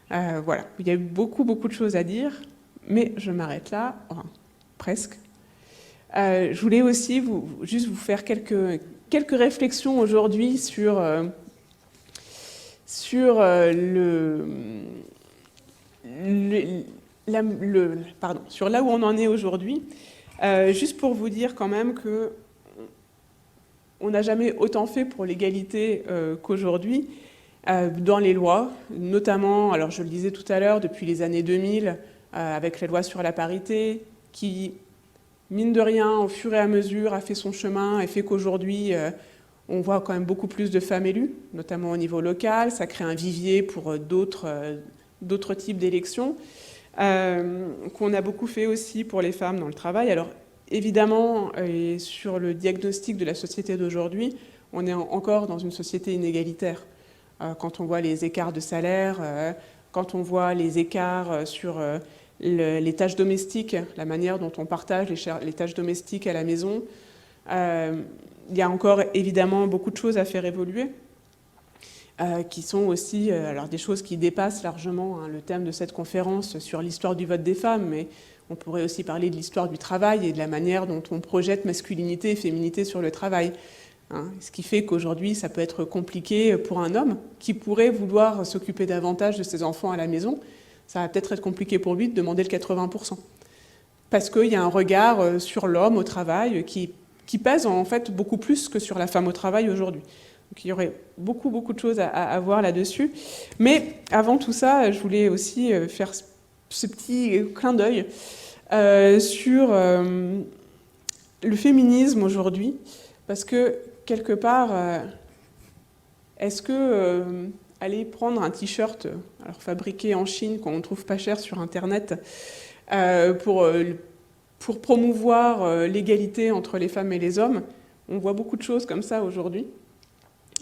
Voilà, il y a eu beaucoup de choses à dire, mais je m'arrête là, enfin, presque. Je voulais aussi juste vous faire quelques réflexions aujourd'hui sur sur là où on en est aujourd'hui, juste pour vous dire quand même que on n'a jamais autant fait pour l'égalité qu'aujourd'hui dans les lois, notamment, alors je le disais tout à l'heure, depuis les années 2000, avec les lois sur la parité, qui, mine de rien, au fur et à mesure, a fait son chemin et fait qu'aujourd'hui, on voit quand même beaucoup plus de femmes élues, notamment au niveau local. Ça crée un vivier pour d'autres types d'élections, qu'on a beaucoup fait aussi pour les femmes dans le travail. Alors, évidemment, et sur le diagnostic de la société d'aujourd'hui, on est encore dans une société inégalitaire. Quand on voit les écarts de salaire, quand on voit les écarts sur les tâches domestiques, la manière dont on partage les tâches domestiques à la maison, il y a encore évidemment beaucoup de choses à faire évoluer, qui sont aussi alors des choses qui dépassent largement le thème de cette conférence sur l'histoire du vote des femmes, mais on pourrait aussi parler de l'histoire du travail et de la manière dont on projette masculinité et féminité sur le travail. Ce qui fait qu'aujourd'hui, ça peut être compliqué pour un homme qui pourrait vouloir s'occuper davantage de ses enfants à la maison. Ça va peut-être être compliqué pour lui de demander le 80%. Parce qu'il y a un regard sur l'homme au travail qui pèse en fait beaucoup plus que sur la femme au travail aujourd'hui. Donc il y aurait beaucoup de choses à voir là-dessus. Mais avant tout ça, je voulais aussi faire ce petit clin d'œil sur le féminisme aujourd'hui. Parce que quelque part, est-ce que aller prendre un t-shirt alors fabriqué en Chine, qu'on ne trouve pas cher sur Internet, pour promouvoir l'égalité entre les femmes et les hommes, on voit beaucoup de choses comme ça aujourd'hui.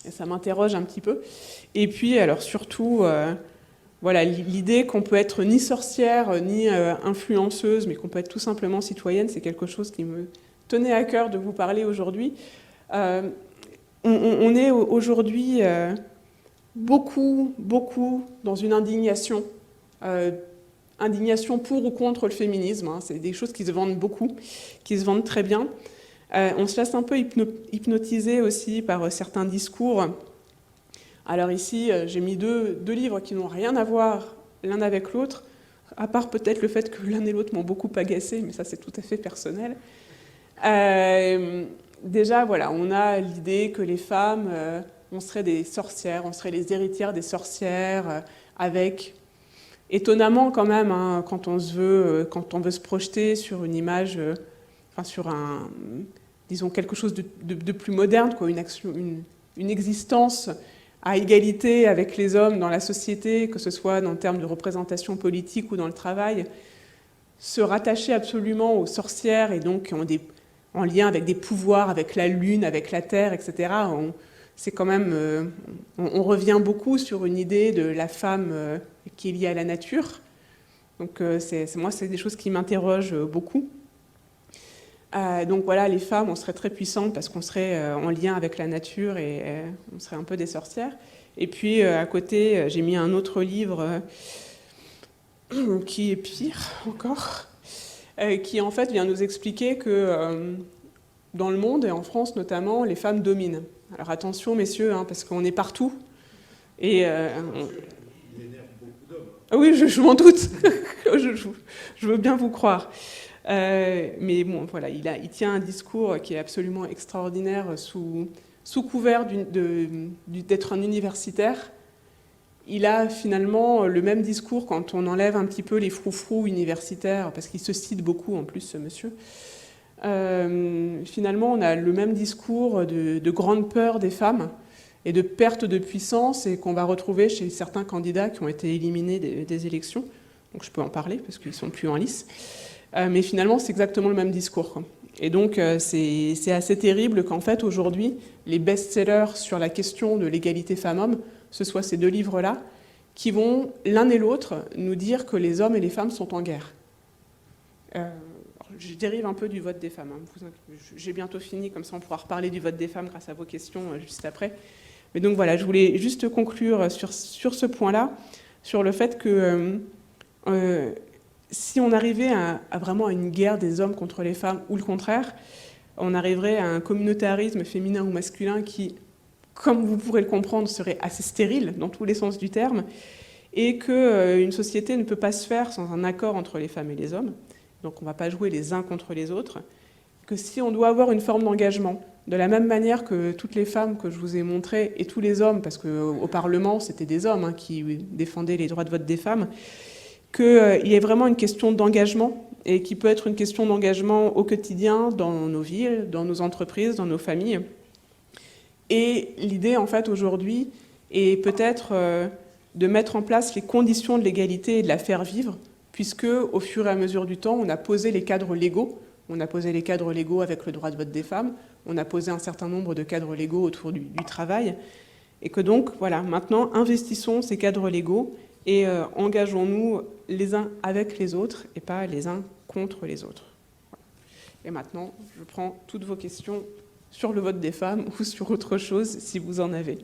Et ça m'interroge un petit peu. Et puis, alors surtout, voilà, l'idée qu'on peut être ni sorcière, ni influenceuse, mais qu'on peut être tout simplement citoyenne, c'est quelque chose qui me tenait à cœur de vous parler aujourd'hui. On est aujourd'hui beaucoup dans une indignation. Indignation pour ou contre le féminisme. C'est des choses qui se vendent beaucoup, qui se vendent très bien. On se laisse un peu hypnotiser aussi par certains discours. Alors ici, j'ai mis deux livres qui n'ont rien à voir l'un avec l'autre, à part peut-être le fait que l'un et l'autre m'ont beaucoup agacé, mais ça c'est tout à fait personnel. Déjà, voilà, on a l'idée que les femmes, on serait des sorcières, on serait les héritières des sorcières, avec, étonnamment quand même, quand on veut se projeter sur une image, sur disons quelque chose de plus moderne, quoi, une existence à égalité avec les hommes dans la société, que ce soit en termes de représentation politique ou dans le travail, se rattacher absolument aux sorcières et donc qui ont en lien avec des pouvoirs, avec la lune, avec la terre, etc. C'est quand même, on revient beaucoup sur une idée de la femme qui est liée à la nature. Donc moi, c'est des choses qui m'interrogent beaucoup. Donc voilà, les femmes, on serait très puissantes parce qu'on serait en lien avec la nature et on serait un peu des sorcières. Et puis à côté, j'ai mis un autre livre qui est pire encore, qui en fait vient nous expliquer que dans le monde, et en France notamment, les femmes dominent. Alors attention messieurs, parce qu'on est partout. Et il énerve beaucoup d'hommes. Ah oui, je m'en doute. je veux bien vous croire. Mais bon, voilà, il tient un discours qui est absolument extraordinaire sous couvert d'être un universitaire. Il a finalement le même discours quand on enlève un petit peu les froufrous universitaires, parce qu'il se cite beaucoup en plus, ce monsieur. Finalement, on a le même discours de grande peur des femmes et de perte de puissance et qu'on va retrouver chez certains candidats qui ont été éliminés des élections. Donc je peux en parler parce qu'ils ne sont plus en lice. Mais finalement, c'est exactement le même discours, quoi. Et donc, c'est assez terrible qu'en fait, aujourd'hui, les best-sellers sur la question de l'égalité femmes-hommes, ce soient ces deux livres-là, qui vont, l'un et l'autre, nous dire que les hommes et les femmes sont en guerre. Je dérive un peu du vote des femmes. J'ai bientôt fini, comme ça on pourra reparler du vote des femmes grâce à vos questions juste après. Mais donc voilà, je voulais juste conclure sur ce point-là, sur le fait que si on arrivait vraiment à une guerre des hommes contre les femmes, ou le contraire, on arriverait à un communautarisme féminin ou masculin qui, comme vous pourrez le comprendre, serait assez stérile dans tous les sens du terme, et qu'une société ne peut pas se faire sans un accord entre les femmes et les hommes. Donc on ne va pas jouer les uns contre les autres. Que si on doit avoir une forme d'engagement, de la même manière que toutes les femmes que je vous ai montrées, et tous les hommes, parce qu'au Parlement, c'était des hommes qui défendaient les droits de vote des femmes, qu'il y ait vraiment une question d'engagement, et qui peut être une question d'engagement au quotidien, dans nos villes, dans nos entreprises, dans nos familles. Et l'idée, en fait, aujourd'hui, est peut-être de mettre en place les conditions de l'égalité et de la faire vivre, puisque, au fur et à mesure du temps, on a posé les cadres légaux, On a posé les cadres légaux avec le droit de vote des femmes, on a posé un certain nombre de cadres légaux autour du travail, et que donc, voilà, maintenant, investissons ces cadres légaux et engageons-nous les uns avec les autres et pas les uns contre les autres. Et maintenant, je prends toutes vos questions sur le vote des femmes ou sur autre chose, si vous en avez.